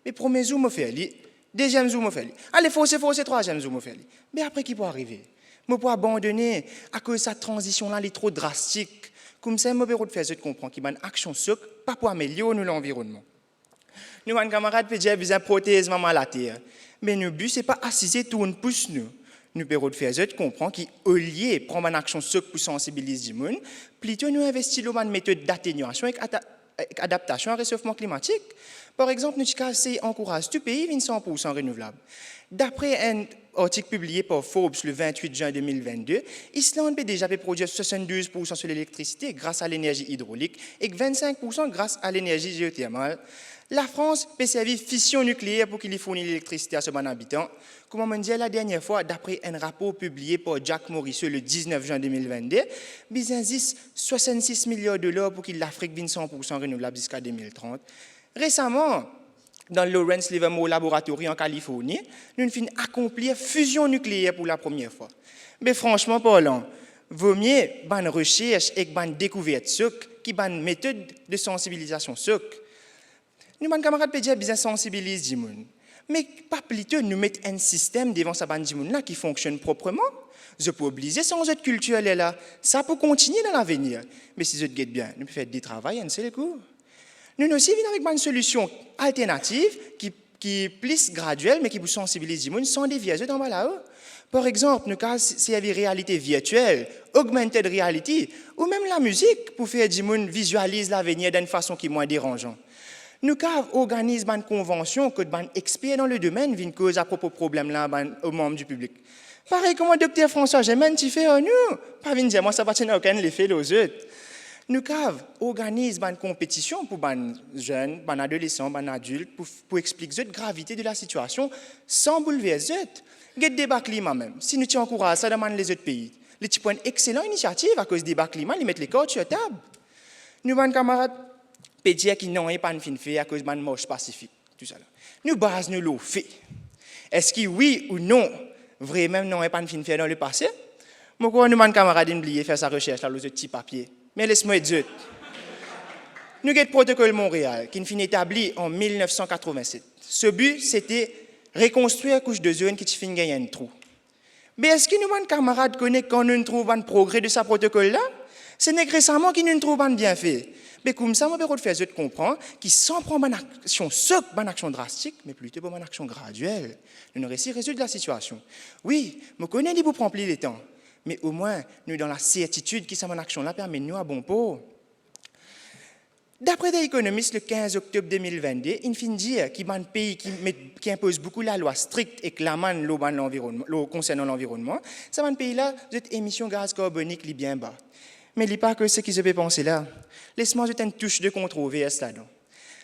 Mais premier jour, je fais li. Deuxième jour, je fais li. Allez, forcer, troisième jour, je fais li. Mais après, qui peut arriver? Je peux abandonner à cause de cette transition-là, elle est trop drastique. Comme ça, je peux faire comprendre qu'il y a une action soc, pas pour améliorer l'environnement. Nous, mes camarades, peut dire qu'ils ont prothèse maman la terre. Mais notre but, ce n'est pas assister tout le pouce nous. Nous pouvons faire comprendre qu'au lieu de prendre une action soc pour sensibiliser les gens, plutôt nous investissons dans une méthode d'atténuation et adaptation au réchauffement climatique. Par exemple, nous encourageons tout pays à 100% renouvelable. D'après un article publié par Forbes le 28 juin 2022, l'Islande peut déjà produire 72% sur l'électricité grâce à l'énergie hydraulique et 25% grâce à l'énergie géothermale. La France peut servir fission nucléaire pour qu'il fournisse l'électricité à ses habitants. Comme on dit la dernière fois, d'après un rapport publié par Jack Morrissey le 19 juin 2022, il existe 66 milliards de dollars pour que l'Afrique vienne 100% renouvelable jusqu'à 2030. Récemment, dans le Lawrence Livermore Laboratory en Californie, nous avons accompli fusion nucléaire pour la première fois. Mais franchement parlant, vaut mieux une recherche et une découverte qui une méthode de sensibilisation soc. Nous, mes camarades, peut bien sensibiliser les gens. Mais pas plutôt nous mettre un système devant ces gens qui fonctionne proprement. Je peux obliger sans autre culture là. Ça peut continuer dans l'avenir. Mais si je te guette bien, nous pouvons faire des travaux, un seul coup. Nous aussi venons avec une solution alternative qui est plus graduelle, mais qui vous sensibilise les gens sans dévier dans là-haut. Par exemple, nous avons servi réalité virtuelle, augmented reality, ou même la musique pour faire que les gens visualisent l'avenir d'une façon qui est moins dérangeante. Nous organisons une convention que des experts dans le domaine viennent cause à propos de problèmes-là aux membres du public. Pareil comme le docteur François Gemène, tu fais nous. Pas venir dire, moi, ça va tenir aucun effet aux autres. Nous organisons une compétition pour les jeunes, les adolescents, les adultes, pour expliquer la gravité de la situation sans bouleverser. Il y a des débats climat même. Si nous encourageons ça dans les autres pays, les petits points excellente initiative à cause des débats climat, ils mettent les cordes sur la table. Nous avons des camarades pédiatres qui n'ont pas de fin fait à cause de la marche pacifique. Tout ça là. Nous basons nous fait. Est-ce que oui ou non, vraiment, n'ont pas de fin fait dans le passé? Moi, nous avons des camarades oublié faire sa recherche là, les petits papiers. Mais laisse-moi dire. Nous avons le protocole Montréal qui est établi en 1987. Ce but, c'était reconstruire la couche de zone qui finit gagner un trou. Mais est-ce que nous avons des camarades qui connaissent quand nous trouvons un progrès de ce protocole-là? C'est récemment que nous trouvons un bienfait. Mais comme ça, je peux faire comprendre qu'il sans prendre une action socle, une action drastique, mais plutôt une action graduelle. Nous réussissons à résoudre la situation. Oui, je connais que vous prendre plus de temps. Mais au moins, nous dans la certitude que cette action-là permet nous à bon port. D'après des économistes, le 15 octobre 2022, il finit dire qu'il y a un pays qui impose beaucoup la loi stricte et clamant concernant l'environnement, c'est un pays-là, cette émission de gaz carbonique est bien bas. Mais il n'y a pas que ce qui se peut penser là. Laisse-moi jeter une touche de controverse là-dedans.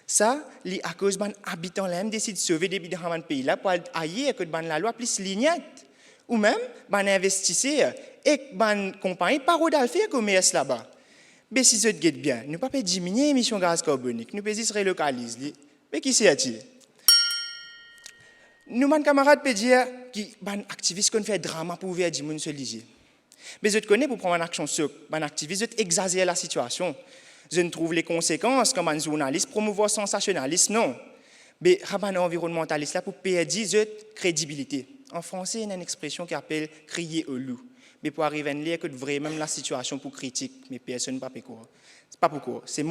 Ça, c'est à cause des habitants là décident de sauver des bidons dans un pays là pour aller ailleurs que la loi plus lignette. Ou même, les investisseurs et les compagnies parlent de faire commerce là-bas. Mais si ça te guette bien, nous ne pouvons pas diminuer l'émission de gaz carbonique, nous pouvons relocaliser. Mais qui c'est-il? Nous, mes camarades, peuvent dire que les activistes qui fait drama pour ouvrir 10 personnes se liger. Mais je te connais pour prendre une action sur les activistes, je exagère la situation. Je ne trouve les conséquences comme un journaliste promouvoir sensationnalisme, non. Mais un environnementaliste là pour perdre cette crédibilité. En français, il y a une expression qui appelle « crier au loup ». Mais pour arriver à lire que vraiment la situation pour critique, mais personne ne peut pas quoi. C'est pas pourquoi. C'est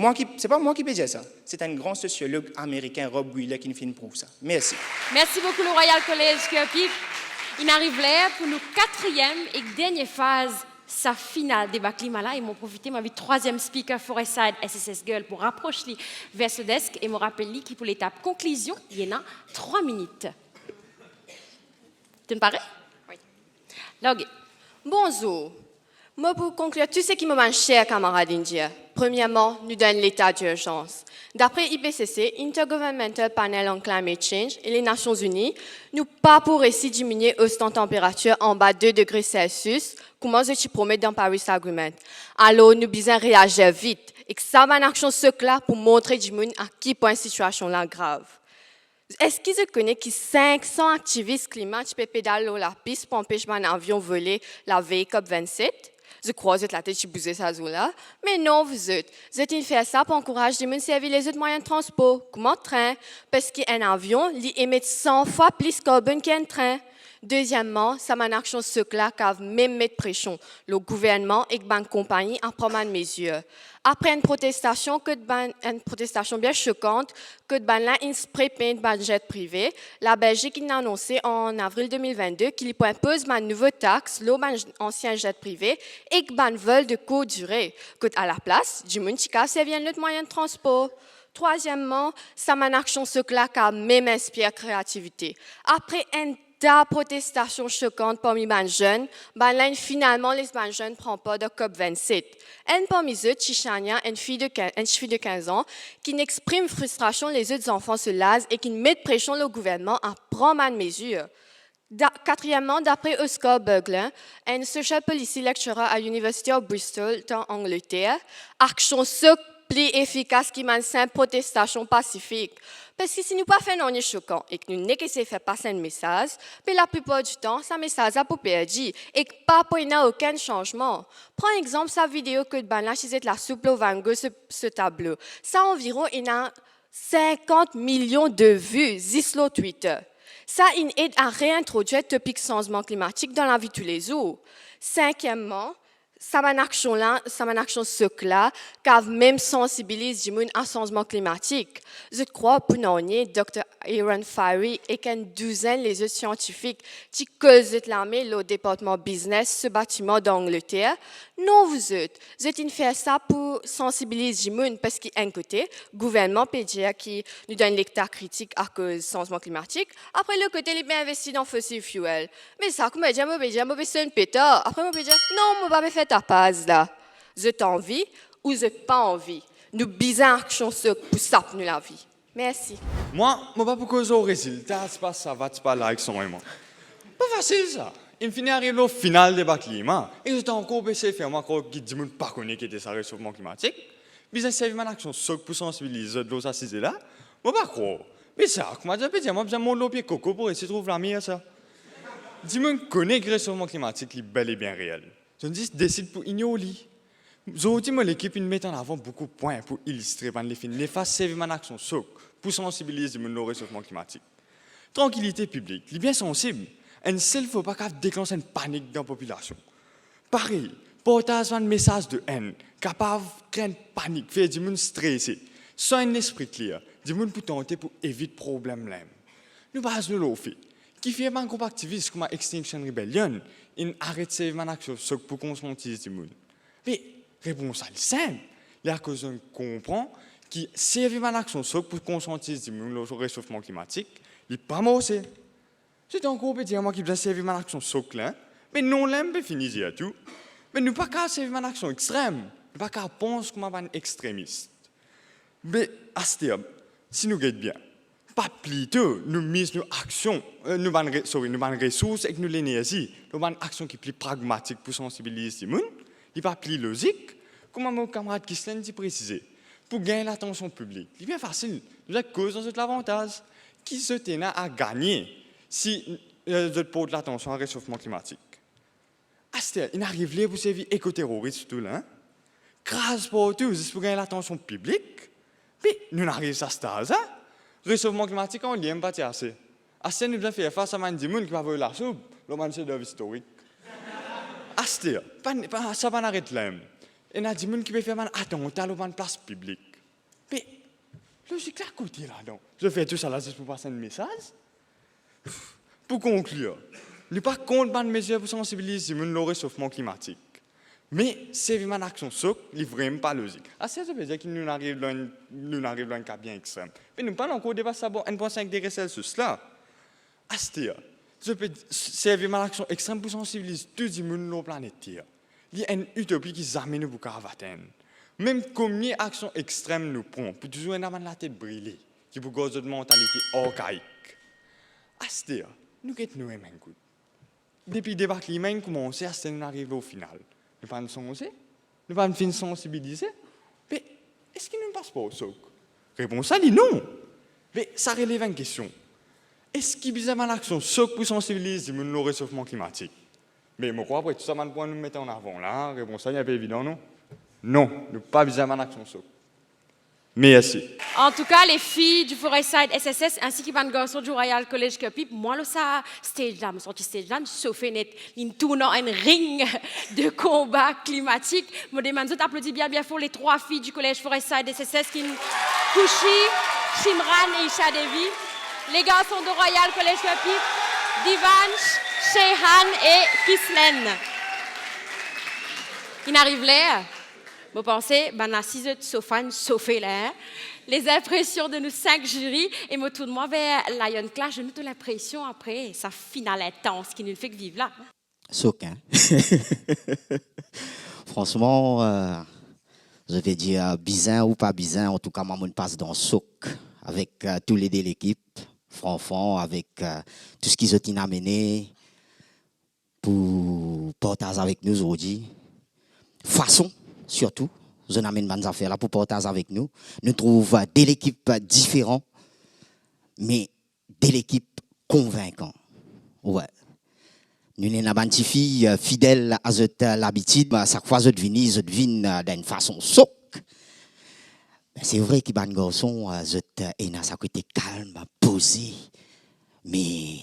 pas moi qui peux dire ça. C'est un grand sociologue américain, Rob Wheeler, qui nous fait une prouve ça. Merci. Merci beaucoup, le Royal College Kirby. Il arrive là pour nous quatrième et dernière phase, sa finale débat climat là. Ils m'ont profité, ma vie troisième speaker Forestside SSS Girl pour rapprocher vers ce desk et me rappeler qui pour l'étape conclusion, il y en a 3 minutes. Tu me parais? Oui. Log. Bonjour. Moi, pour conclure, tout ce qui me manque cher, camarades indiens. Premièrement, nous donne l'état d'urgence. D'après IPCC, Intergovernmental Panel on Climate Change et les Nations Unies, nous pas pour essayer de diminuer la température en bas de 2 degrés Celsius, comment je promets dans Paris Agreement. Alors, nous besoin réagir vite et que ça va une action là pour montrer à quel point la situation est grave. Est-ce qu'ils connaissent que 500 activistes climatiques peuvent pédaler la piste pour empêcher un avion voler la veille COP27? Je crois que vous êtes la tête qui bouge ça là. Mais non, vous êtes fait ça pour encourager les gens à servir les autres moyens de transport, comme un train, parce qu'un avion émet 100 fois plus de carbone qu'un train. Deuxièmement, ça m'a une action là qui a même mis pression le gouvernement et les compagnies à prendre une mesure. Après une protestation bien choquante, que une spray paint de jet privé, la Belgique a annoncé en avril 2022 qu'il impose une nouvelle taxe sur ancien jet privé et que vol de courte durée. Que à la place, du monde qui a servi un autre moyen de transport. Troisièmement, ça m'a une action là qui a même inspiré créativité. Après ta protestation choquante parmi les jeunes, finalement, les jeunes ne prennent pas de COP27. Un parmi eux, Chichania, une fille de 15 ans, qui exprime frustration les autres enfants se lasent et qui met pression le gouvernement à prendre une mesure. Quatrièmement, d'après Oscar Bugler, un social policy lecturer à l'Université de Bristol, en Angleterre, action plus efficace qui mène une protestation pacifique. Parce que si nous ne pas fait non choquant et que nous n'essayons de faire passer un message, mais la plupart du temps, ce message a pour perdu et que pas pour aucun changement. Prends exemple sa vidéo que de là chez la souple au Van Gogh ce tableau. Ça environ il a 50 millions de vues sur Twitter. Ça aide à réintroduire le topic changement climatique dans la vie de tous les jours. Cinquièmement, ça m'a une action là, qui a même sensibilisé les gens à changement climatique. Je crois pour nous, Dr. Aaron Fiery et qu'une douzaine les autres scientifiques qui causent l'armée le département business ce bâtiment d'Angleterre. Non, vous êtes fait ça pour sensibiliser les gens parce qu'un côté, le gouvernement peut dire qui nous donne l'état critique à cause du changement climatique. Après, le côté, il est bien investi dans fossil fuel. Mais ça, comme je dis, c'est un pétard. Après, je peux dire, non, je ne vais pas faire ta passe là. Je t'envie, ou j'ai pas envie. Nous bizarres action ce pour ça nous la vie. Merci. Moi, pas pour cause au résultat, c'est pas ça va, c'est pas là avec son aimant. Pas facile ça. Il finit arrive au final des débat climat. Et j'étais encore essayé de faire moi qui dit monde pas connaît qui était ça réchauffement climatique. Bizarre c'est une action soc pour sensibiliser l'eau assise là. Moi pas croire. Mais ça, comment dire moi besoin mon l'eau pied coco pour essayer de trouver la meilleure ça. Dis-moi connaît que le réchauffement climatique est bel et bien réel. Je dis décide pour ignorer. Aujourd'hui, l'équipe met en avant beaucoup de points pour illustrer l'effet néfaste de l'action SOC pour sensibiliser le réchauffement climatique. Tranquillité publique, c'est bien sensible. Il ne faut pas déclencher une panique dans la population. Pareil, portage un message de haine, capable de créer une panique, faire des gens stressés, sans un esprit clair, des gens pour tenter pour éviter le problème. Nous basons le fait. Qui fait un groupe activiste comme Extinction Rebellion, il arrête ces actions SOC pour conscientiser les gens. Mais réponse est simple. La cause on comprend que servir une action pour conscientiser le réchauffement climatique, il n'est pas mort. C'est encore peut dire moi qui dois servir une action là, mais non l'aime pas finir tout. Mais nous pas qu'à servir une action extrême, nous pas qu'à penser comme un extrémiste. Mais à ce terme, si nous gagnons bien, pas plutôt nous misons nos actions, nous avons ressources et nous l'énergie, nous avons une action qui est plus pragmatique pour sensibiliser les gens. Il n'est pas plus logique, comme mon camarade Kislen dit précisé, pour gagner l'attention publique. Il est bien facile, nous avons cause dans l'avantage. Qui se tient à gagner si vous portez l'attention au réchauffement climatique? Il arrive là pour servir éco-terroriste tout là. Grâce pour tout, juste pour gagner l'attention publique. Mais nous n'arrivons pas à ce stade. Le réchauffement climatique, on n'y aime pas assez. Assez, nous devons faire face à un monde qui va voir la soupe, le monde chef-d'œuvre historique. Astir, ça va n'arrêter là. Il y a des gens qui peuvent faire un attentat dans une place publique. Mais, logique là, côté là-dedans. Je fais tout ça là juste pour passer un message. Pour conclure, nous ne pas contre une mesure pour sensibiliser les gens au réchauffement climatique. Mais, c'est une action socle, n'est vraiment pas logique. Ça veut dire que nous arrivons à un cas bien extrême. Mais nous ne parlons encore de 1,5 degrés Celsius là. Astir. Je peux servir ma action extrême pour sensibiliser tout le monde sur la planète Terre. Il y a une utopie qui jamais nous peut atteindre. Même combien d'actions extrêmes nous prenons pour toujours avoir la tête brûlée, qui pour cause de mentalité archaïque. À ce dire, nous sommes un coup. Depuis le débat climat, nous commençons à arriver au final. Nous ne sommes pas nous ne sommes pas sensibiliser. Mais est-ce qu'il ne passe pas au soc? Réponse à non. Mais ça relève une question. Est-ce qu'il y a une action pour sensibiliser le réchauffement climatique? Mais je crois que tout ça, nous mettons en avant là. Réponse à n'est pas évident, non? Non, nous n'avons pas besoin d'une action soc. Merci. En tout cas, les filles du Forestside SSS ainsi que les garçons du Royal College Cupip, moi, ça stage là, je sorti stage là, sauf net, ils tournent un ring de combat climatique. Je demande d'applaudir bien fort les 3 filles du Collège Forestside SSS qui Kouchi, Shimran et Isha Devi. Les garçons de Royal College Cupip, Divanch, Shehan et Kislen. Ils arrivent là. Vous pensez, la 6 heures de Sofane, Sophie là. Les impressions de nos 5 jurys, et moi tout de moi vers Lion Clash, je note l'impression après sa finale intense qui nous fait vivre là. Soc, hein? Franchement, je vais dire bizarre ou pas bizarre, en tout cas, moi, je passe dans Soc avec tous les de l'équipe, franchement, avec tout ce qu'ils ont amené pour partager avec nous aujourd'hui. Façon, surtout, je n'amène pas des affaires là pour partager avec nous. Nous trouvons de l'équipe différentes, mais de l'équipe convaincante. Ouais. Nous sommes une fille fidèle à l'habitude, chaque fois que je devine d'une façon soc. C'est vrai que les garçons, ça côté calme, posé, mais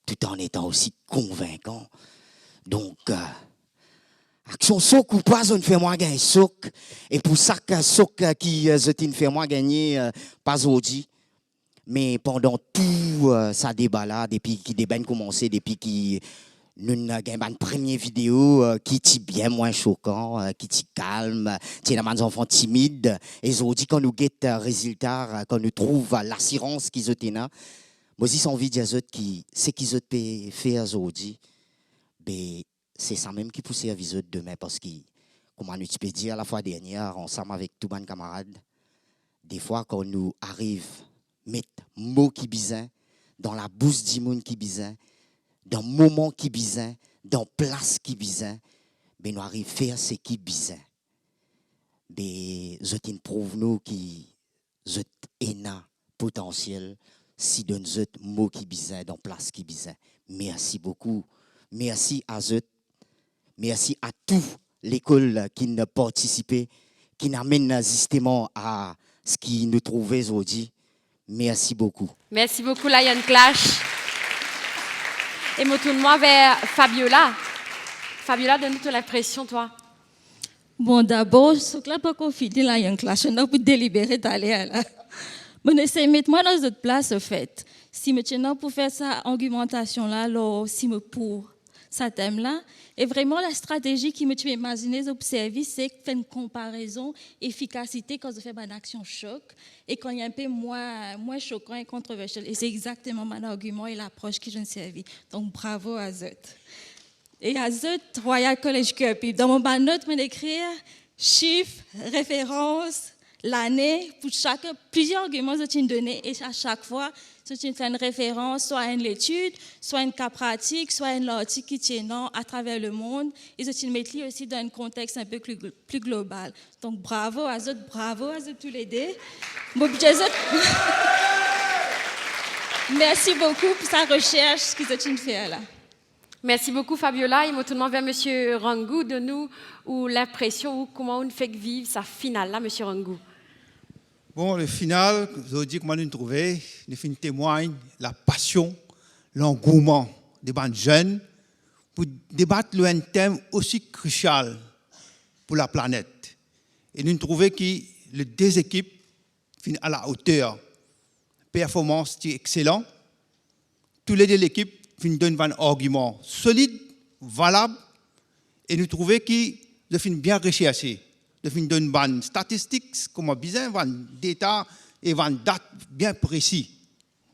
tout en étant aussi convaincant. Donc, action soc ou pas, on fait moi gagner soc. Et pour ça, soc qui fait moi gagner, pas aujourd'hui. Mais pendant tout ça débat là, depuis que le débat a commencé, depuis que nous avons une première vidéo qui est bien moins choquant, qui est calme, qui est des enfants timides. Et aujourd'hui, quand nous avons le résultat, quand nous trouvons l'assurance qu'ils ont là, moi aussi, j'ai envie de dire que ce qu'ils ont fait aujourd'hui, c'est ça même qui peut servir demain parce que comment nous peux dire, la fois dernière, ensemble avec tous mes camarades, des fois, quand nous arrivons à mettre mots qui bizarres dans la bouche du monde qui bizarre, dans le moment qui bizarre, dans la place qui bizarre, ben nous arrivons à faire ce qui bizarre. Ben, je prouve nous qui je un potentiel si donne je mots qui bizarre dans la place qui bizarre. Merci beaucoup. Merci à eux. Merci à toute l'école qui n'a participé, qui n'amène justement à ce qui nous trouvait aujourd'hui. Merci beaucoup. Merci beaucoup, Lion Clash. Et me tourne-moi vers Fabiola. Fabiola, donne-nous ton impression, toi. Bon, d'abord, ce que là, pas qu'on finit Lion Clash, on a pu délibérer d'aller là. Mais essayez de mettre moi dans cette place, en fait. Si maintenant, pour faire ça, argumentation-là, alors, si me pour ça thème-là, et vraiment la stratégie qui me tu imaginer observer, c'est faire une comparaison efficacité quand je fais une action choc et quand il y a un peu moins choquant et controversiel. Et c'est exactement mon argument et l'approche que je me servis. Donc bravo à Zot. Et à Zot, Royal College Cup. Dans mon note, je vais écrire chiffres, références, l'année, pour chaque, plusieurs arguments que tu donné et à chaque fois, tu fais une référence, soit à une étude, soit à une cas pratique, soit à un article qui tient à travers le monde et tu mets aussi dans un contexte un peu plus global. Donc bravo à eux tous les deux. Merci beaucoup pour sa recherche que tu fais là. Merci beaucoup Fabiola. Et maintenant vers Monsieur Rangou, de nous ou l'impression ou comment on fait vivre sa finale là, Monsieur Rangou. Bon, le final, je vous dis comment nous trouvons, nous témoigne la passion, l'engouement des bandes jeunes pour débattre un thème aussi crucial pour la planète. Et nous trouvons que les deux équipes sont à la hauteur. Performance est excellente. Tous les deux l'équipe donnent un argument solide, valable, et nous trouvons qu'ils sont bien recherchés. Nous donnent des statistiques, comme besoin, des détails et des dates bien précis.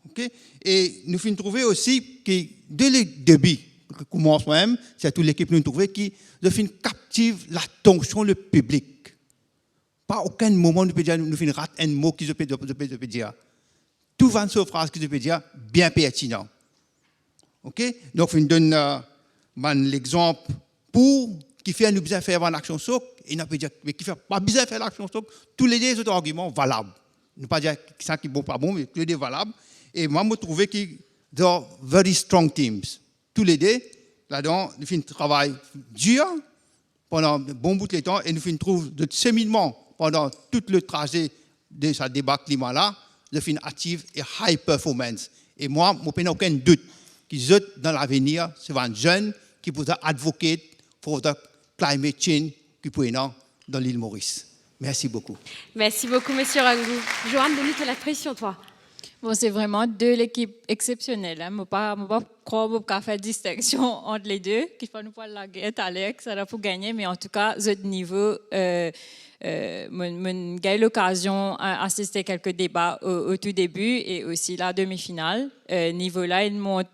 Okay? Et nous trouvons aussi que dès le début, commencement même, c'est toute l'équipe nous trouvons qui captive l'attention du public. Pas aucun moment nous peut dire nous rate un mot qui je peux dire. Tout 20 phrases que je peux dire bien pertinent. Okay? Donc nous donne l'exemple pour qui fait nous besoin faire une action soc et n'a pas dire mais qui fait pas besoin faire l'action soc, tous les deux autres arguments valables. Ne pas dire ça qui bon pas bon mais tous les deux valables et moi me trouver qui sont very strong teams. Tous les deux là-dedans nous faisons un travail dur pendant un bon bout de temps et nous faisons trouver de cheminement pendant tout le trajet de ce débat climat là, nous faisons active et high performance et moi je n'ai aucun doute qu'ils êtes dans l'avenir, c'est un jeune qui peut advoquer pour le climate change qui peut être dans l'île Maurice. Merci beaucoup. Merci beaucoup, Monsieur Rangou. Joanne, donne-nous ton impression, toi. Bon, c'est vraiment deux équipes exceptionnelles. Je ne peux pas croire qu'on peut faire distinction entre les deux. Qu'il faut nous parler de la guerre, Alex, ça pour gagner, mais en tout cas, ce niveau, j'ai eu l'occasion d'assister à quelques débats au tout début et aussi la demi-finale. Niveau-là, il monte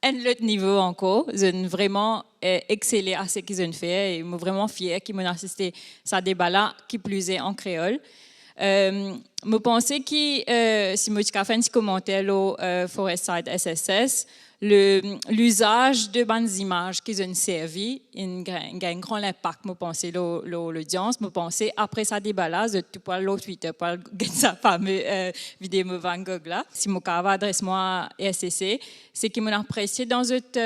un autre niveau encore. Ils ont vraiment excellé à ce qu'ils ont fait et je suis vraiment fière qu'ils m'ont assisté à ce débat-là, qui plus est en créole. Je pensais que, si je fais un petit commentaire au Forestside SSS, l'usage de bonnes images qu'ils ont servi a un grand impact, je pense, l'audience. Je pense, après ce débat-là, je tout pour l'autre Twitter, pour sa fameuse vidéo Van Gogh là. Si je adresse-moi à SSC, c'est qu'ils m'ont apprécié dans cette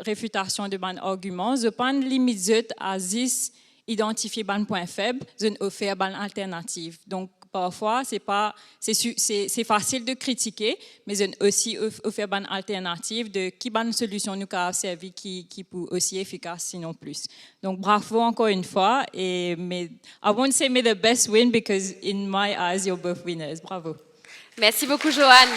réfutation de bons arguments. Je pense limite à 10 identifier ban point faible, je offre ban alternative. Donc parfois c'est facile de critiquer, mais je aussi offre ban alternative de qui ban solution nous a servi qui peut aussi efficace sinon plus. Donc bravo encore une fois et mais I won't say may the best win because in my eyes you're both winners. Bravo. Merci beaucoup Joanne.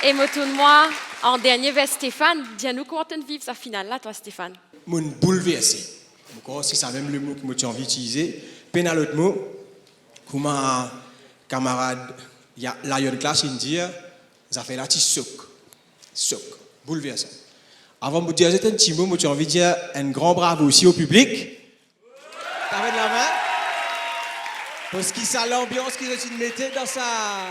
Et me tourne-moi en dernier vers Stéphane. Dis-nous comment tu vis sa finale là toi Stéphane. Mon bouleversé. C'est ça même le mot que j'ai envie d'utiliser. Peine à l'autre mot, comme un camarade, il y a l'ailleurs de classe, il dit, ça fait là, choc, bouleversant. Avant de vous dire un petit mot, j'ai envie de dire un grand bravo aussi au public. T'avais de la main? Parce que ça, l'ambiance qu'ils ont mettée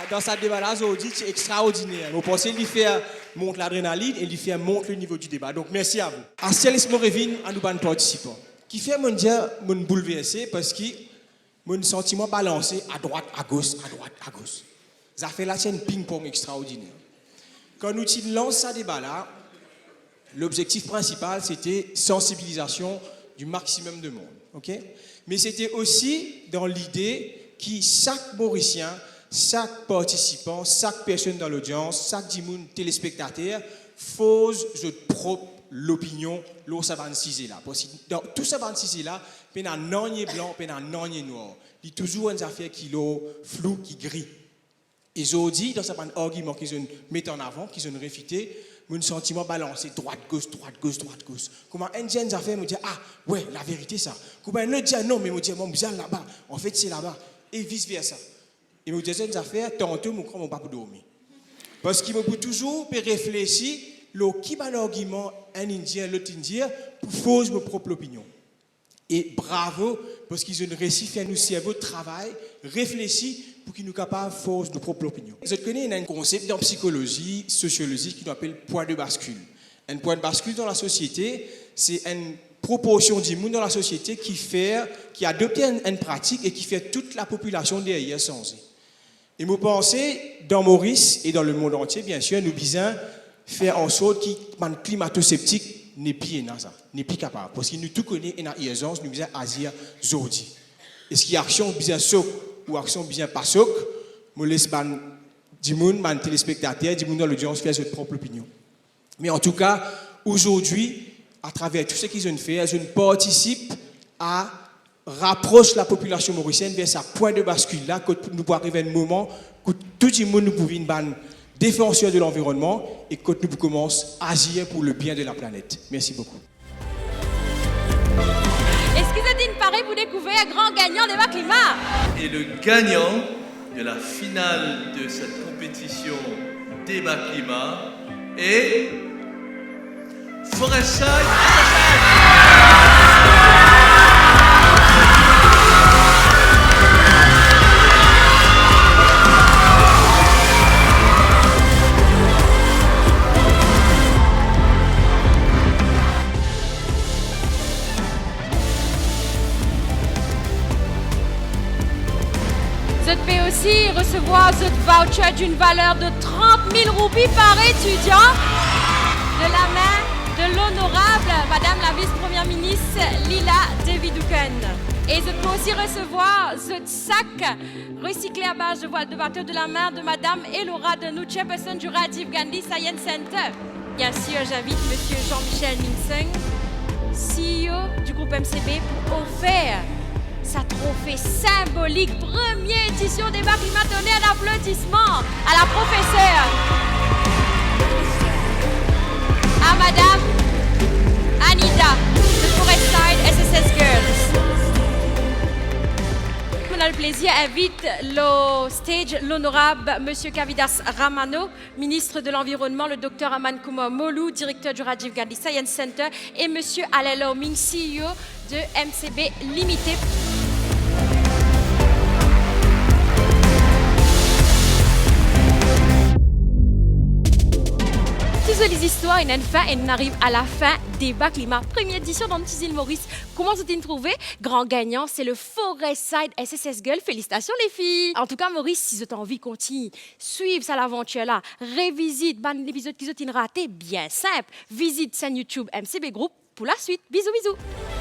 dans sa débat là, c'est extraordinaire. Vous pensez qu'il fait monter l'adrénaline et il fait monter le niveau du débat. Donc merci à vous. Asialis Morevin, à nous ban participants. Qui fait mon dire, mon bouleversé parce que mon sentiment balancé à droite, à gauche, à droite, à gauche. Ça fait là, c'est un ping-pong extraordinaire. Quand nous lançons ce débat là, l'objectif principal c'était sensibilisation du maximum de monde. Okay? Mais c'était aussi dans l'idée que chaque Mauricien, chaque participant, chaque personne dans l'audience, chaque téléspectateur, pose sa propre l'opinion lors de ce 26 là. Parce que dans tout ce 26 là, il y a un nanier blanc, il y a un nanier noir. Il y a toujours une affaire qui est flou, qui gris. Et j'ai dit, dans ce argument qu'ils mettent en avant, qu'ils ont réfuté, mon sentiment balancé, droite-gauche, droite-gauche, droite-gauche. Comment un jeune affaire me dit, ah, ouais, la vérité, ça. Comment un autre dit, non, mais me dit, mon bizarre là-bas, en fait, c'est là-bas. Et vice-versa. Et me dit, une affaire, tantôt, je ne crois pas dormir. Parce qu'il me peut toujours réfléchir, qui va l'argument, un Indien, l'autre Indien, pour faire ma propre opinion. Et bravo, parce qu'ils ont réussi à faire nous cerveau de travail, réfléchir pour qu'ils nous capables de faire nos propres opinions. Vous connaissez un concept en psychologie, sociologie, qui nous appelle point de bascule. Un point de bascule dans la société, c'est une proportion du monde dans la société qui adopte une pratique et qui fait toute la population derrière changer. Et vous pensez, dans Maurice et dans le monde entier, bien sûr, nous besoin faire en sorte que les climato-sceptiques n'est plus capable. Parce que nous tout connaissons une urgence, nous besoin agir aujourd'hui. Est-ce qu'il y a action bien soc ou action bien pas soc? Je laisse les téléspectateurs, les dans l'audience faire leur propre opinion. Mais en tout cas, aujourd'hui, à travers tout ce qu'ils ont fait, ils participent à rapprocher la population mauricienne vers sa point de bascule là, que nous pouvons arriver à un moment où tout le monde nous pouvait une défenseur de l'environnement et que nous commençons à agir pour le bien de la planète. Merci beaucoup. Est-ce que vous êtes paré pour découvrir un grand gagnant débat climat? Et le gagnant de la finale de cette compétition débat climat est Forestside. Vous pouvez aussi recevoir ce voucher d'une valeur de 30 000 roupies par étudiant de la main de l'honorable Madame la vice-première ministre Lila Devidouken. Et vous pouvez aussi recevoir ce sac recyclé à base de voile de bateau de la main de Madame Elora de nous, chairperson du Rajiv Gandhi Science Center. Bien sûr, j'invite Monsieur Jean-Michel Minseng, CEO du groupe MCB, pour offrir sa trophée symbolique, première édition des débat climat. Donnez un applaudissement à la professeure, à Madame Anita de Forestside SSS Girls. On a le plaisir, invite le stage l'honorable Monsieur Kavidas Ramano, ministre de l'Environnement, le Dr Aman Kumar Molou, directeur du Rajiv Gandhi Science Center, et Monsieur Alain Laoming, CEO de MCB Limited. Les histoires, il y a une fin et on arrive à la fin débat climat. Première édition dans Petite île Maurice. Comment vous trouvé? Grand gagnant, c'est le Forestside SSS Girl. Félicitations les filles. En tout cas, Maurice, si vous avez envie de continuer, suivre ça l'aventure là, révisite l'épisode qui vous a raté, bien simple. Visite chaîne YouTube MCB Group pour la suite. Bisous, bisous.